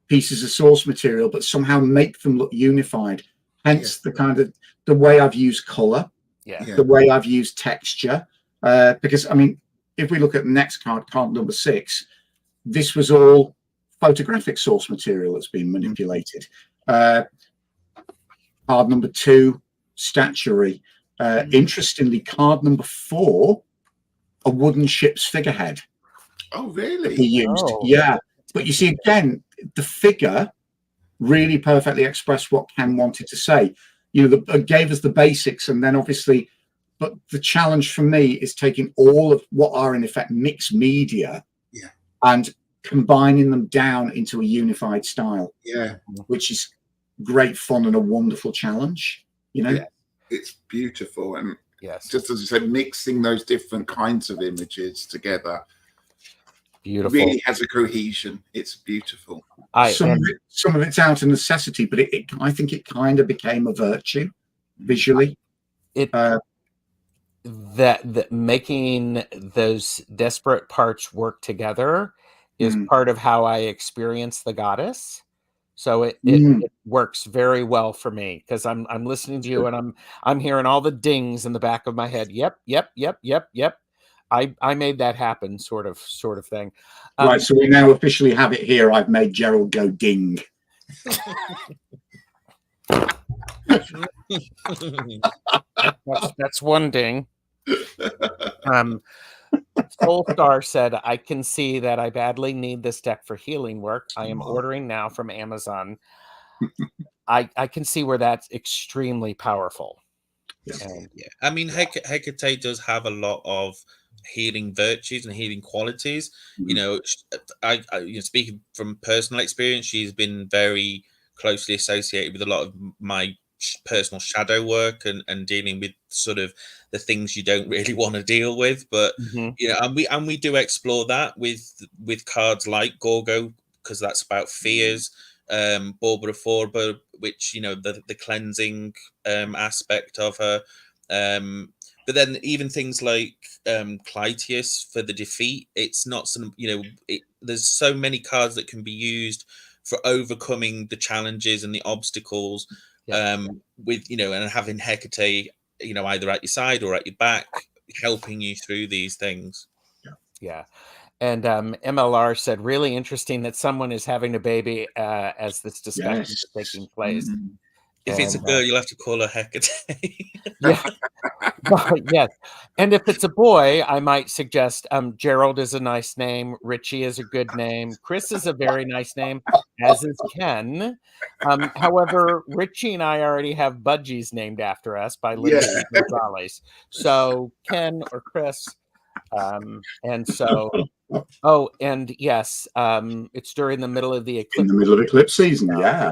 pieces of source material, but somehow make them look unified. Hence the kind of the way I've used color, the way I've used texture. Because I mean, if we look at the next card, card number 6, this was all photographic source material that's been manipulated. Card number 2, statuary. Interestingly, card number 4, a wooden ship's figurehead. Oh, really? He used, yeah. But you see, again, the figure really perfectly expressed what Kenn wanted to say. You know, gave us the basics, and then obviously, but the challenge for me is taking all of what are in effect mixed media, and combining them down into a unified style. Which is great fun and a wonderful challenge. You know, it's beautiful, and just as you said, mixing those different kinds of images together. Beautiful. Really has a cohesion. It's beautiful. Some of it's out of necessity, but I think it kind of became a virtue visually. That making those desperate parts work together is part of how I experience the goddess. So it works very well for me, because I'm listening to you and I'm hearing all the dings in the back of my head. Yep. I made that happen, sort of thing. Right, so we now officially have it here. I've made Gerald go ding. That's one ding. Soulstar said, I can see that I badly need this deck for healing work. I am ordering now from Amazon. I can see where that's extremely powerful. I mean, Hecate does have a lot of healing virtues and healing qualities. You know, I speaking from personal experience, she's been very closely associated with a lot of my personal shadow work and dealing with sort of the things you don't really want to deal with. But you know, and we do explore that with cards like Gorgo, because that's about fears. Barbara Forba, which, you know, the cleansing aspect of her. But then even things like Clytius for the defeat, it's not some, you know, there's so many cards that can be used for overcoming the challenges and the obstacles, with, you know, and having Hecate, you know, either at your side or at your back, helping you through these things. And MLR said, really interesting that someone is having a baby as this discussion is taking place. If it's a girl, you'll have to call her Hecate. Yeah. Yes. And if it's a boy, I might suggest Gerald is a nice name. Ritchie is a good name. Chris is a very nice name, as is Kenn. However, Ritchie and I already have budgies named after us by Lindsay Gonzalez. So Kenn or Chris. And so, and yes, it's during the middle of the eclipse. In the middle of eclipse season, yeah.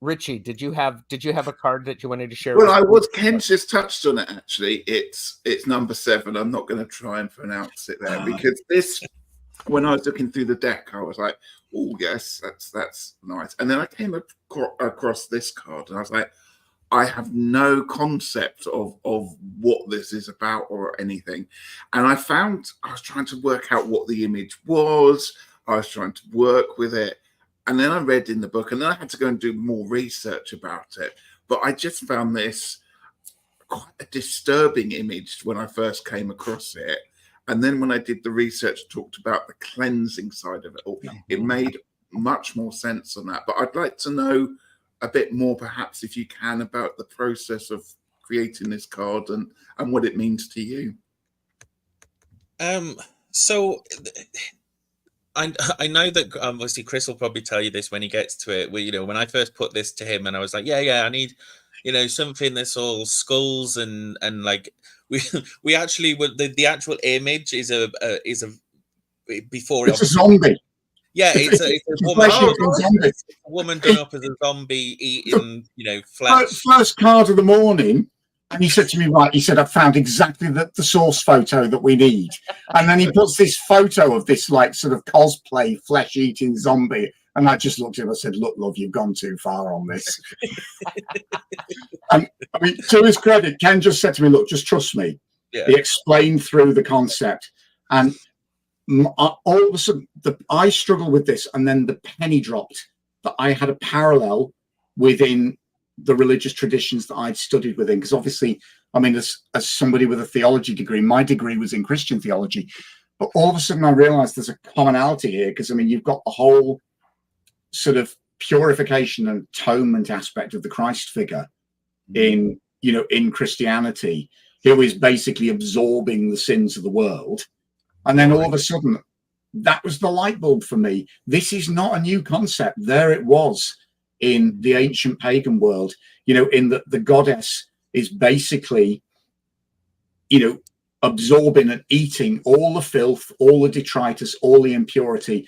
Ritchie, did you have a card that you wanted to share? Well, Kenn just touched on it actually. It's number 7. I'm not going to try and pronounce it there because this, when I was looking through the deck, I was like, oh yes, that's nice. And then I came across this card and I was like, I have no concept of what this is about or anything. And I was trying to work out what the image was. I was trying to work with it. And then I read in the book, and then I had to go and do more research about it. But I just found this quite a disturbing image when I first came across it. And then when I did the research, talked about the cleansing side of it all, it made much more sense on that. But I'd like to know a bit more, perhaps, if you can, about the process of creating this card and what it means to you. So I know that obviously Chris will probably tell you this when he gets to it. When I first put this to him, and I was like, I need, something that's all skulls and like we actually would the actual image is a before it's a zombie. Yeah, it's a woman done up as a zombie eating, flesh. First card of the morning, and he said to me, right, he said, I've found exactly the source photo that we need. And then he puts this photo of this like sort of cosplay flesh-eating zombie. And I just looked at him and I said, look, love, you've gone too far on this. And I mean, to his credit, Kenn just said to me, look, just trust me. Yeah. He explained through the concept. And all of a sudden, I struggled with this, and then the penny dropped that I had a parallel within the religious traditions that I'd studied within. Because obviously, I mean, as somebody with a theology degree, my degree was in Christian theology. But all of a sudden, I realized there's a commonality here, because I mean, you've got the whole sort of purification and atonement aspect of the Christ figure in Christianity, who is basically absorbing the sins of the world. And then all of a sudden, that was the light bulb for me. This is not a new concept. There it was in the ancient pagan world, in that the goddess is basically, absorbing and eating all the filth, all the detritus, all the impurity,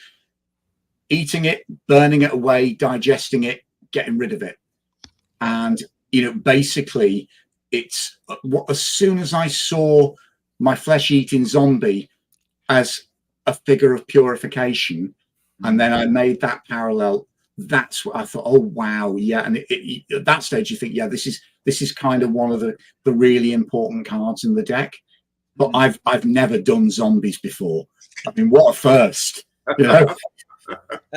eating it, burning it away, digesting it, getting rid of it. And, basically it's as soon as I saw my flesh-eating zombie as a figure of purification, and then I made that parallel, that's what I thought, oh wow, yeah. And at that stage you think, yeah, this is kind of one of the really important cards in the deck. But I've never done zombies before. I mean, what a first. And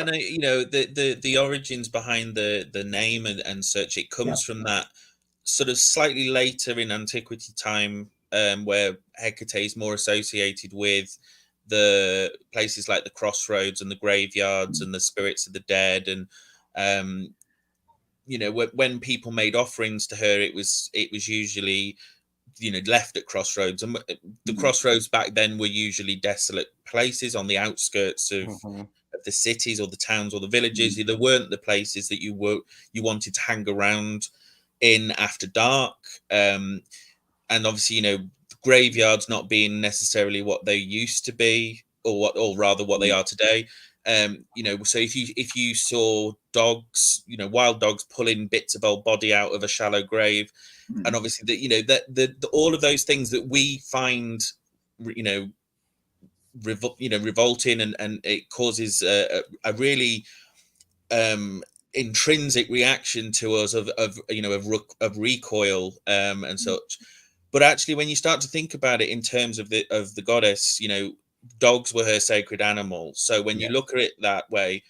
the origins behind the name and such, it comes from that sort of slightly later in antiquity time, where Hecate is more associated with the places like the crossroads and the graveyards and the spirits of the dead. And when people made offerings to her, it was usually left at crossroads, and the crossroads back then were usually desolate places on the outskirts of the cities or the towns or the villages. There weren't the places that you wanted to hang around in after dark. And obviously, graveyards not being necessarily what they used to be, or rather what they are today. So if you saw dogs, wild dogs pulling bits of old body out of a shallow grave, and obviously the all of those things that we find, revolting, and it causes a really intrinsic reaction to us of recoil and such. But actually, when you start to think about it in terms of the goddess, dogs were her sacred animal. So when you look at it that way,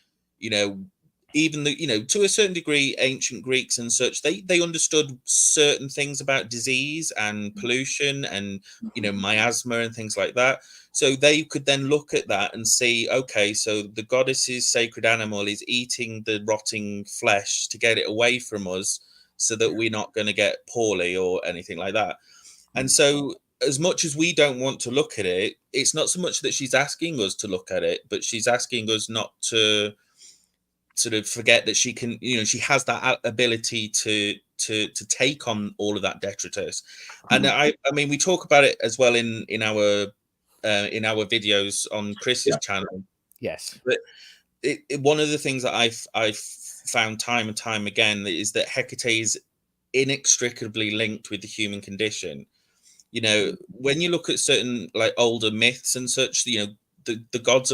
even the, you know, to a certain degree, ancient Greeks and such, they understood certain things about disease and pollution and, you know, miasma and things like that. So they could then look at that and see, okay, so the goddess's sacred animal is eating the rotting flesh to get it away from us so that we're not going to get poorly or anything like that. And so as much as we don't want to look at it, it's not so much that she's asking us to look at it, but she's asking us not to sort of forget that she can, you know, she has that ability to take on all of that detritus. And I mean, we talk about it as well in our videos on Chris's channel. Yes. But one of the things that I've found time and time again is that Hecate is inextricably linked with the human condition. You know, when you look at certain like older myths and such, you know, the gods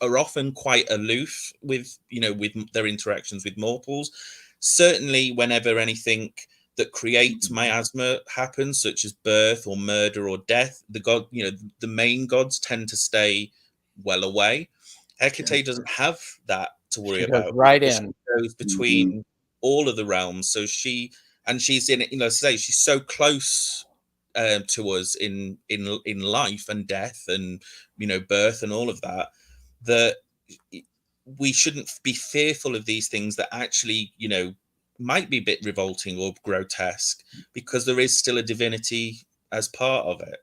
are often quite aloof with, you know, with their interactions with mortals. Certainly whenever anything that creates miasma happens, such as birth or murder or death, the main gods tend to stay well away. Hecate doesn't have that to worry about. Right in. She goes between all of the realms. So she's in it, you know, say she's so close to us in life and death and, you know, birth and all of that, that we shouldn't be fearful of these things that actually, you know, might be a bit revolting or grotesque, because there is still a divinity as part of it.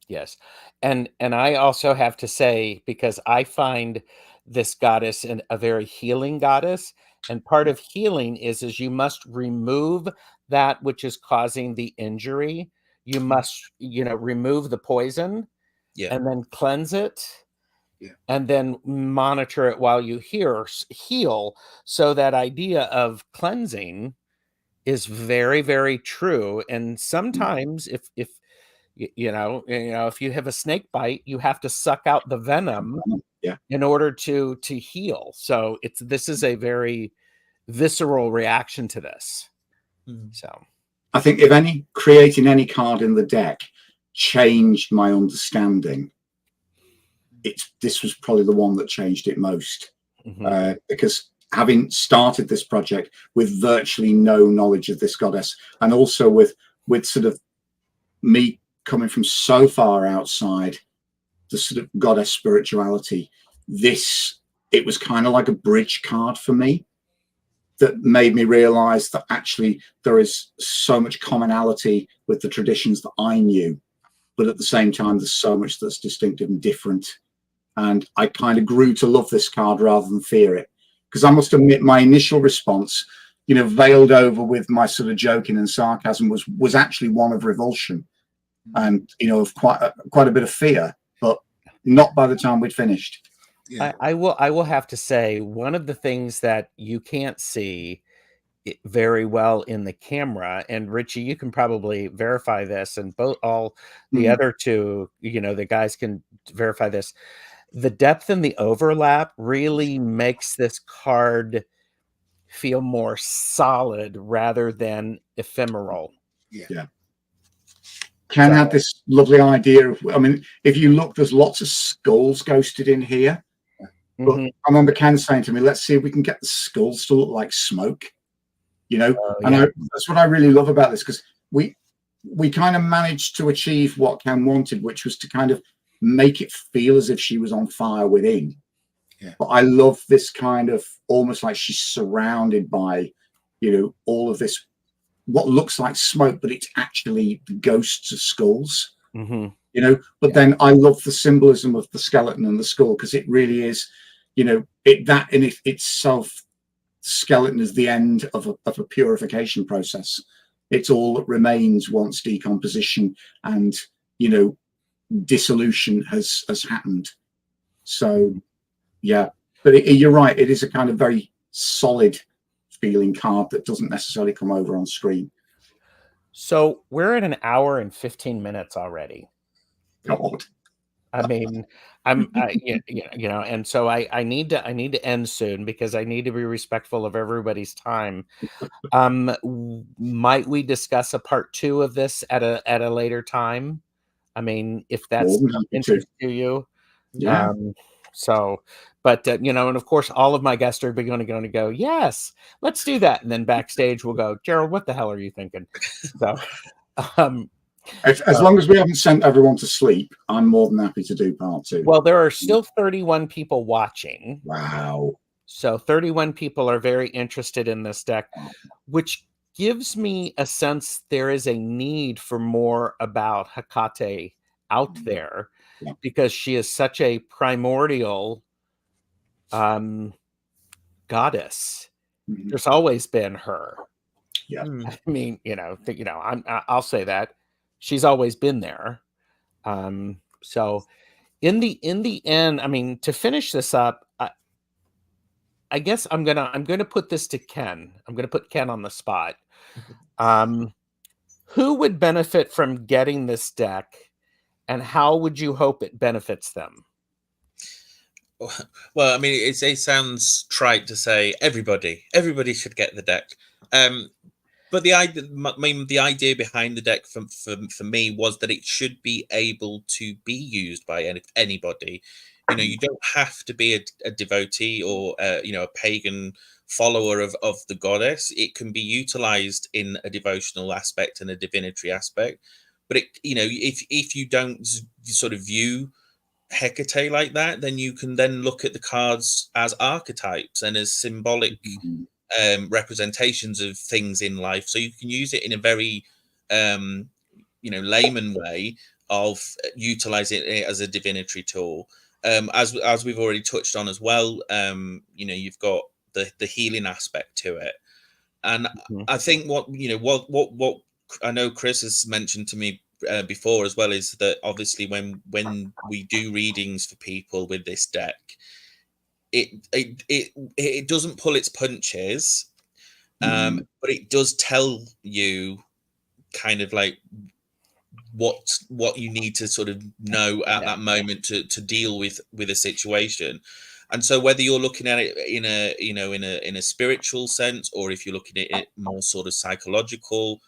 Yes. And I also have to say, because I find this goddess a very healing goddess, and part of healing is you must remove that which is causing the injury. You must, you know, remove the poison and then cleanse it. And then monitor it while you heal. So that idea of cleansing is very, very true. And sometimes if you know, if you have a snake bite, you have to suck out the venom in order to heal. So this is a very visceral reaction to this. So I think if creating any card in the deck changed my understanding, this was probably the one that changed it most. Because having started this project with virtually no knowledge of this goddess, and also with sort of me coming from so far outside the sort of goddess spirituality, it was kind of like a bridge card for me that made me realize that actually there is so much commonality with the traditions that I knew, but at the same time there's so much that's distinctive and different. And I kind of grew to love this card rather than fear it, because I must admit my initial response, you know, veiled over with my sort of joking and sarcasm, was actually one of revulsion and, you know, of quite a bit of fear, but not by the time we'd finished. I will have to say, one of the things that you can't see very well in the camera, and Ritchie, you can probably verify this, and all the other two, you know, the guys can verify this. The depth and the overlap really makes this card feel more solid rather than ephemeral. Ken had this lovely idea of, I mean, if you look, there's lots of skulls ghosted in here. But I remember Ken saying to me, let's see if we can get the skulls to look like smoke, you know. And that's what I really love about this, because we kind of managed to achieve what Ken wanted, which was to kind of make it feel as if she was on fire within. But I love this kind of almost like she's surrounded by, you know, all of this, what looks like smoke, but it's actually the ghosts of skulls, you know. But then I love the symbolism of the skeleton and the skull, because it really is, you know, that in itself, skeleton is the end of a purification process. It's all that remains once decomposition and, you know, dissolution has happened. So but you're right, it is a kind of very solid feeling card that doesn't necessarily come over on screen. So we're at 1 hour and 15 minutes already. God. I mean, you know, and so I need to end soon, because I need to be respectful of everybody's time. Might we discuss a part 2 of this at a later time? I mean, if that's of interest to you. So, but you know, and of course, all of my guests are going to go, yes, let's do that. And then backstage, we'll go, Gerald, what the hell are you thinking? So, as long as we haven't sent everyone to sleep, I'm more than happy to do part 2. Well, there are still 31 people watching. Wow. So 31 people are very interested in this deck, which gives me a sense there is a need for more about Hekate out there, because she is such a primordial goddess. There's always been her. Yeah. I mean, I'll say that she's always been there. So in the end, I mean, to finish this up, I guess I'm gonna put this to Kenn. I'm gonna put Kenn on the spot. Who would benefit from getting this deck, and how would you hope it benefits them? Well, I mean, it sounds trite to say everybody should get the deck. But the idea behind the deck for me was that it should be able to be used by anybody. You know, you don't have to be a devotee or a pagan follower of the goddess. It can be utilized in a devotional aspect and a divinatory aspect. But if you don't sort of view Hecate like that, then you can then look at the cards as archetypes and as symbolic representations of things in life. So you can use it in a very layman way of utilizing it as a divinatory tool. As we've already touched on as well, you've got the healing aspect to it. And I think what I know Chris has mentioned to me before as well is that obviously when we do readings for people with this deck, it doesn't pull its punches, but it does tell you kind of like what you need to sort of know at that moment to deal with a situation. And so whether you're looking at it in a spiritual sense, or if you're looking at it more sort of psychological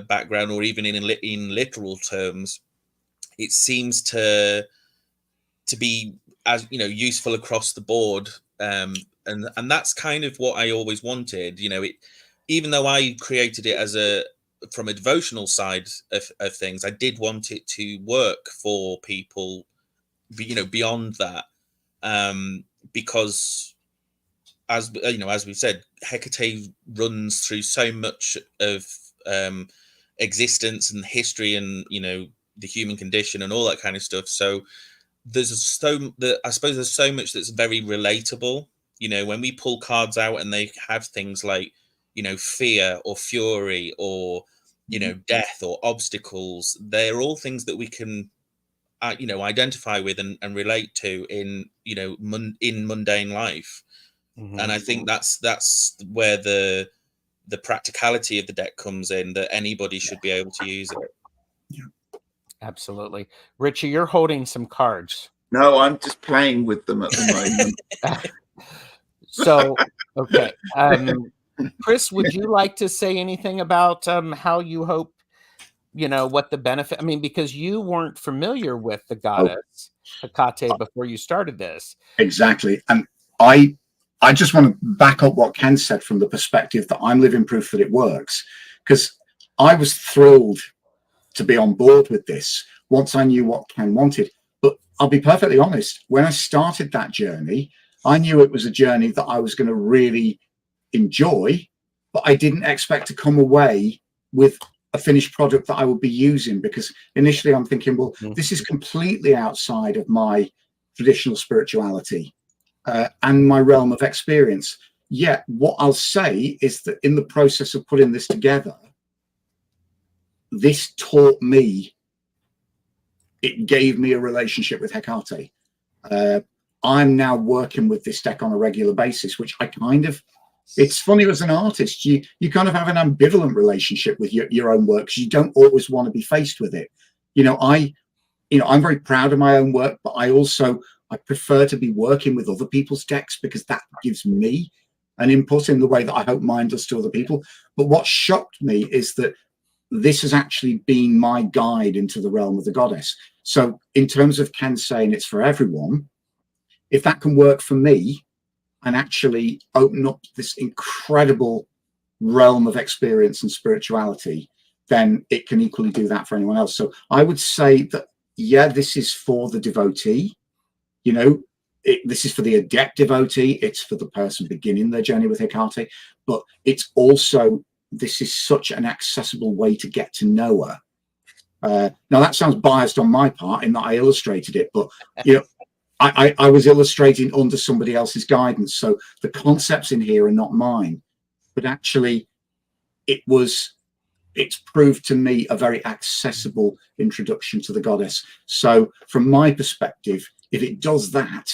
background, or even in literal terms, it seems to be as useful across the board, and that's kind of what I always wanted. Even though I created it from a devotional side of things, I did want it to work for people beyond that, because as we said, Hecate runs through so much of existence and history and the human condition and all that kind of stuff. So I suppose there's so much that's very relatable. When we pull cards out and they have things like fear or fury or death or obstacles, they're all things that we can identify with and relate to in mundane life. And I think that's where the practicality of the deck comes in, that anybody should be able to use it. Absolutely. Ritchie, you're holding some cards. No, I'm just playing with them at the moment. So, okay. Chris, would you like to say anything about how you hope, what the benefit? I mean, because you weren't familiar with the goddess Hecate before you started this. Exactly. And I just want to back up what Kenn said from the perspective that I'm living proof that it works, because I was thrilled to be on board with this once I knew what Kenn wanted. But I'll be perfectly honest, when I started that journey, I knew it was a journey that I was going to really enjoy, but I didn't expect to come away with a finished product that I would be using, because initially I'm thinking, well, this is completely outside of my traditional spirituality and my realm of experience. Yet what I'll say is that in the process of putting this together, this taught me, it gave me a relationship with Hecate. I'm now working with this deck on a regular basis, which I kind of, it's funny, as an artist, you kind of have an ambivalent relationship with your own work, because you don't always want to be faced with it. I'm very proud of my own work, but I prefer to be working with other people's decks, because that gives me an input in the way that I hope mine does to other people. But what shocked me is that this has actually been my guide into the realm of the goddess. So in terms of Kenn saying it's for everyone, if that can work for me and actually open up this incredible realm of experience and spirituality, then it can equally do that for anyone else. So I would say that, yeah, this is for the devotee, you know, this is for the adept devotee, it's for the person beginning their journey with Hekate, but it's also, this is such an accessible way to get to know her. Now that sounds biased on my part in that I illustrated it, but you know, I was illustrating under somebody else's guidance, so the concepts in here are not mine, but actually it's proved to me a very accessible introduction to the goddess. So from my perspective, if it does that,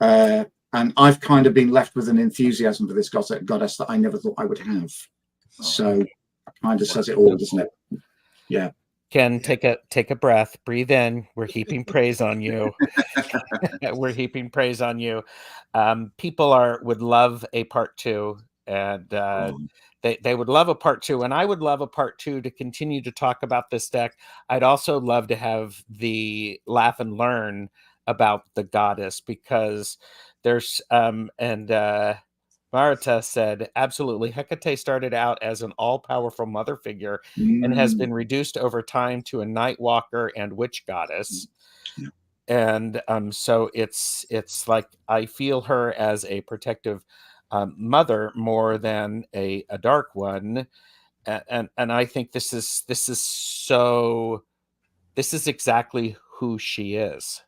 and I've kind of been left with an enthusiasm for this goddess that I never thought I would have. So it kind of says it all, doesn't it? Yeah. Kenn, take a breath, breathe in. We're heaping praise on you. We're heaping praise on you. People would love a part 2, and they would love a part 2, and I would love a part 2 to continue to talk about this deck. I'd also love to have the laugh and learn about the goddess, because there's Marita said, absolutely. Hecate started out as an all-powerful mother figure and has been reduced over time to a night walker and witch goddess. And so it's like I feel her as a protective mother more than a dark one. And I think this is exactly who she is.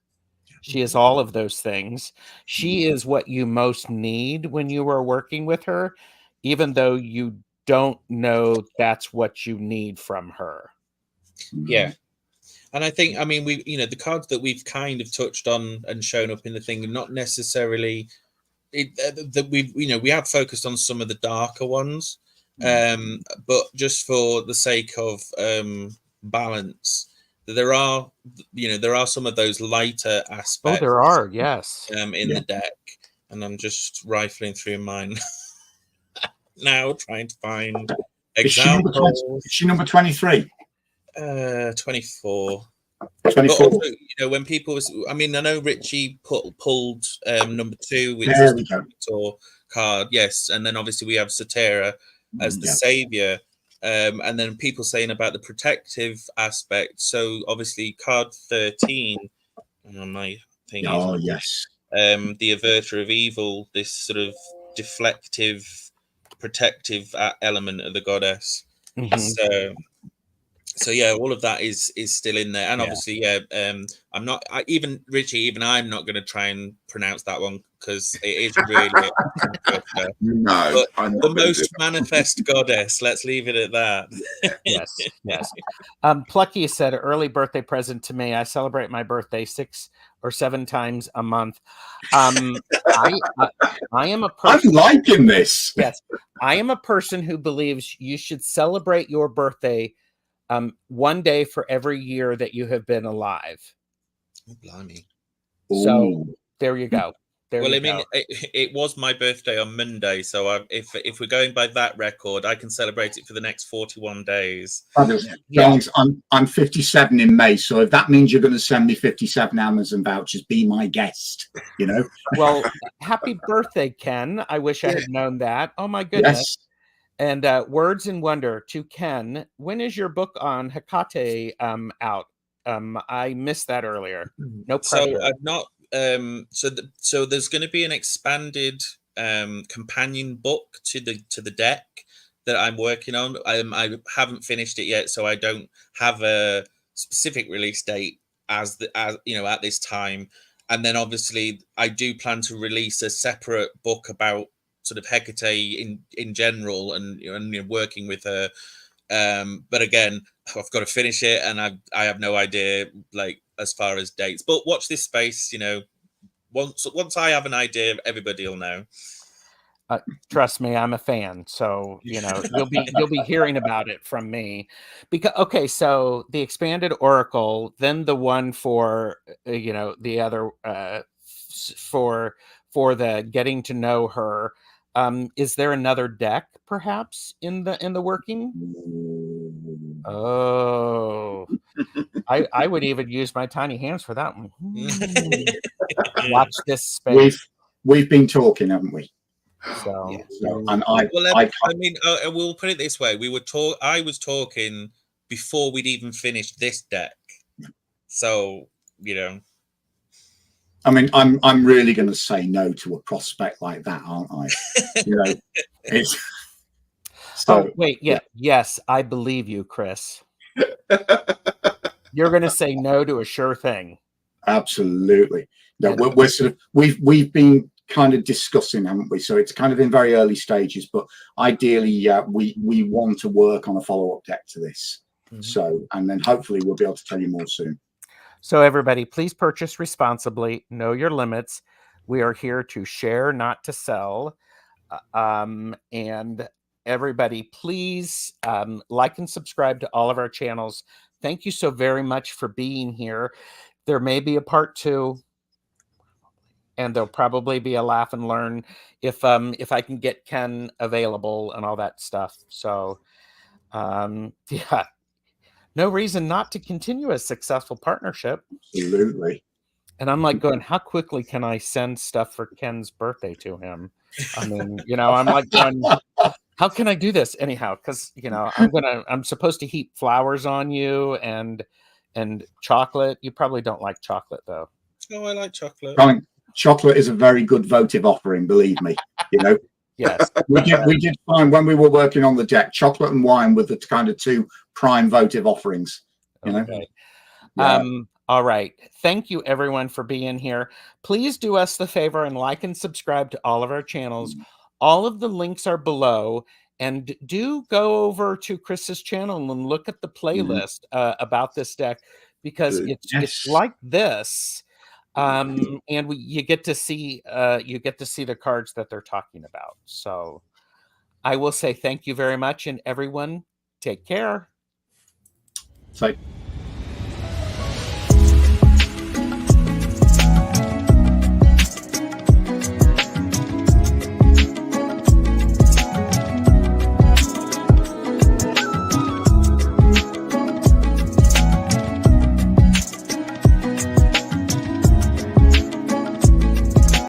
She is all of those things. She is what you most need when you are working with her, even though you don't know that's what you need from her. Yeah. And I think, I mean, the cards that we've kind of touched on and shown up in the thing are not necessarily that we have focused on some of the darker ones, but just for the sake of balance, there are some of those lighter aspects. Oh, there are, yes. In the deck, and I'm just rifling through mine now, trying to find examples. Is she number 23? 24. 24. But also, when people I know Ritchie pulled number 2, which there is we the Mentor card, yes, and then obviously we have Satera as the savior. And then people saying about the protective aspect. So obviously card 13 on my thing. Oh, yes. The averter of evil, this sort of deflective, protective element of the goddess. Mm-hmm. So yeah, all of that is still in there, and obviously, I'm not Ritchie. Even I'm not going to try and pronounce that one because it is really no. But the most manifest goddess. Let's leave it at that. Yes. Plucky said, "Early birthday present to me. I celebrate my birthday 6 or 7 times a month." I am a person. I'm liking this. Yes, I am a person who believes you should celebrate your birthday. One day for every year that you have been alive. Oh, blimey. So there you go. It was my birthday on Monday, so if we're going by that record, I can celebrate it for the next 41 days. I'm 57 in May, so if that means you're going to send me 57 Amazon vouchers, be my guest. Well, happy birthday, Kenn. I wish I had known that. Oh my goodness. Yes. And words in wonder to Kenn. When is your book on Hekate out? I missed that earlier. No pressure. So I've not. So there's going to be an expanded companion book to the deck that I'm working on. I haven't finished it yet, so I don't have a specific release date as at this time. And then obviously I do plan to release a separate book about sort of Hecate in general and working with her. But again, I've got to finish it, and I have no idea as far as dates. But watch this space. Once I have an idea, everybody will know. Trust me, I'm a fan, so you'll be hearing about it from me. Because so the expanded Oracle, then the one for the other for the getting to know her. Is there another deck perhaps in the working? Oh, I would even use my tiny hands for that one. Watch this space. We've been talking, haven't we? So, Yeah. So, and I mean, we'll put it this way: I was talking before we'd even finished this deck. So, you know, I mean, I'm really going to say no to a prospect like that, aren't I? You know, it's. So, wait, yes, I believe you, Chris. You're going to say no to a sure thing. Absolutely. No, we're sort of we've been kind of discussing, haven't we? So it's kind of in very early stages, but ideally, we want to work on a follow-up deck to this. So, and then hopefully we'll be able to tell you more soon. So everybody, please purchase responsibly. Know your limits. We are here to share, not to sell. And everybody, please like and subscribe to all of our channels. Thank you so very much for being here. There may be a part 2, and there'll probably be a laugh and learn if I can get Kenn available and all that stuff. So yeah, no reason not to continue a successful partnership. Absolutely. And I'm like going, how quickly can I send stuff for Kenn's birthday to him? I mean, you know, I'm like going, how can I do this anyhow? Because, you know, I'm supposed to heap flowers on you and chocolate. You probably don't like chocolate though. Oh, I like chocolate. I mean, chocolate is a very good votive offering, believe me. You know. Yes. we did find when we were working on the deck, chocolate and wine were the kind of 2 prime votive offerings. You know. Okay. Yeah. All right. Thank you everyone for being here. Please do us the favor and like and subscribe to all of our channels. All of the links are below, and do go over to Chris's channel and look at the playlist about this deck, because it's like this. And you get to see the cards that they're talking about. So I will say thank you very much, and everyone take care. So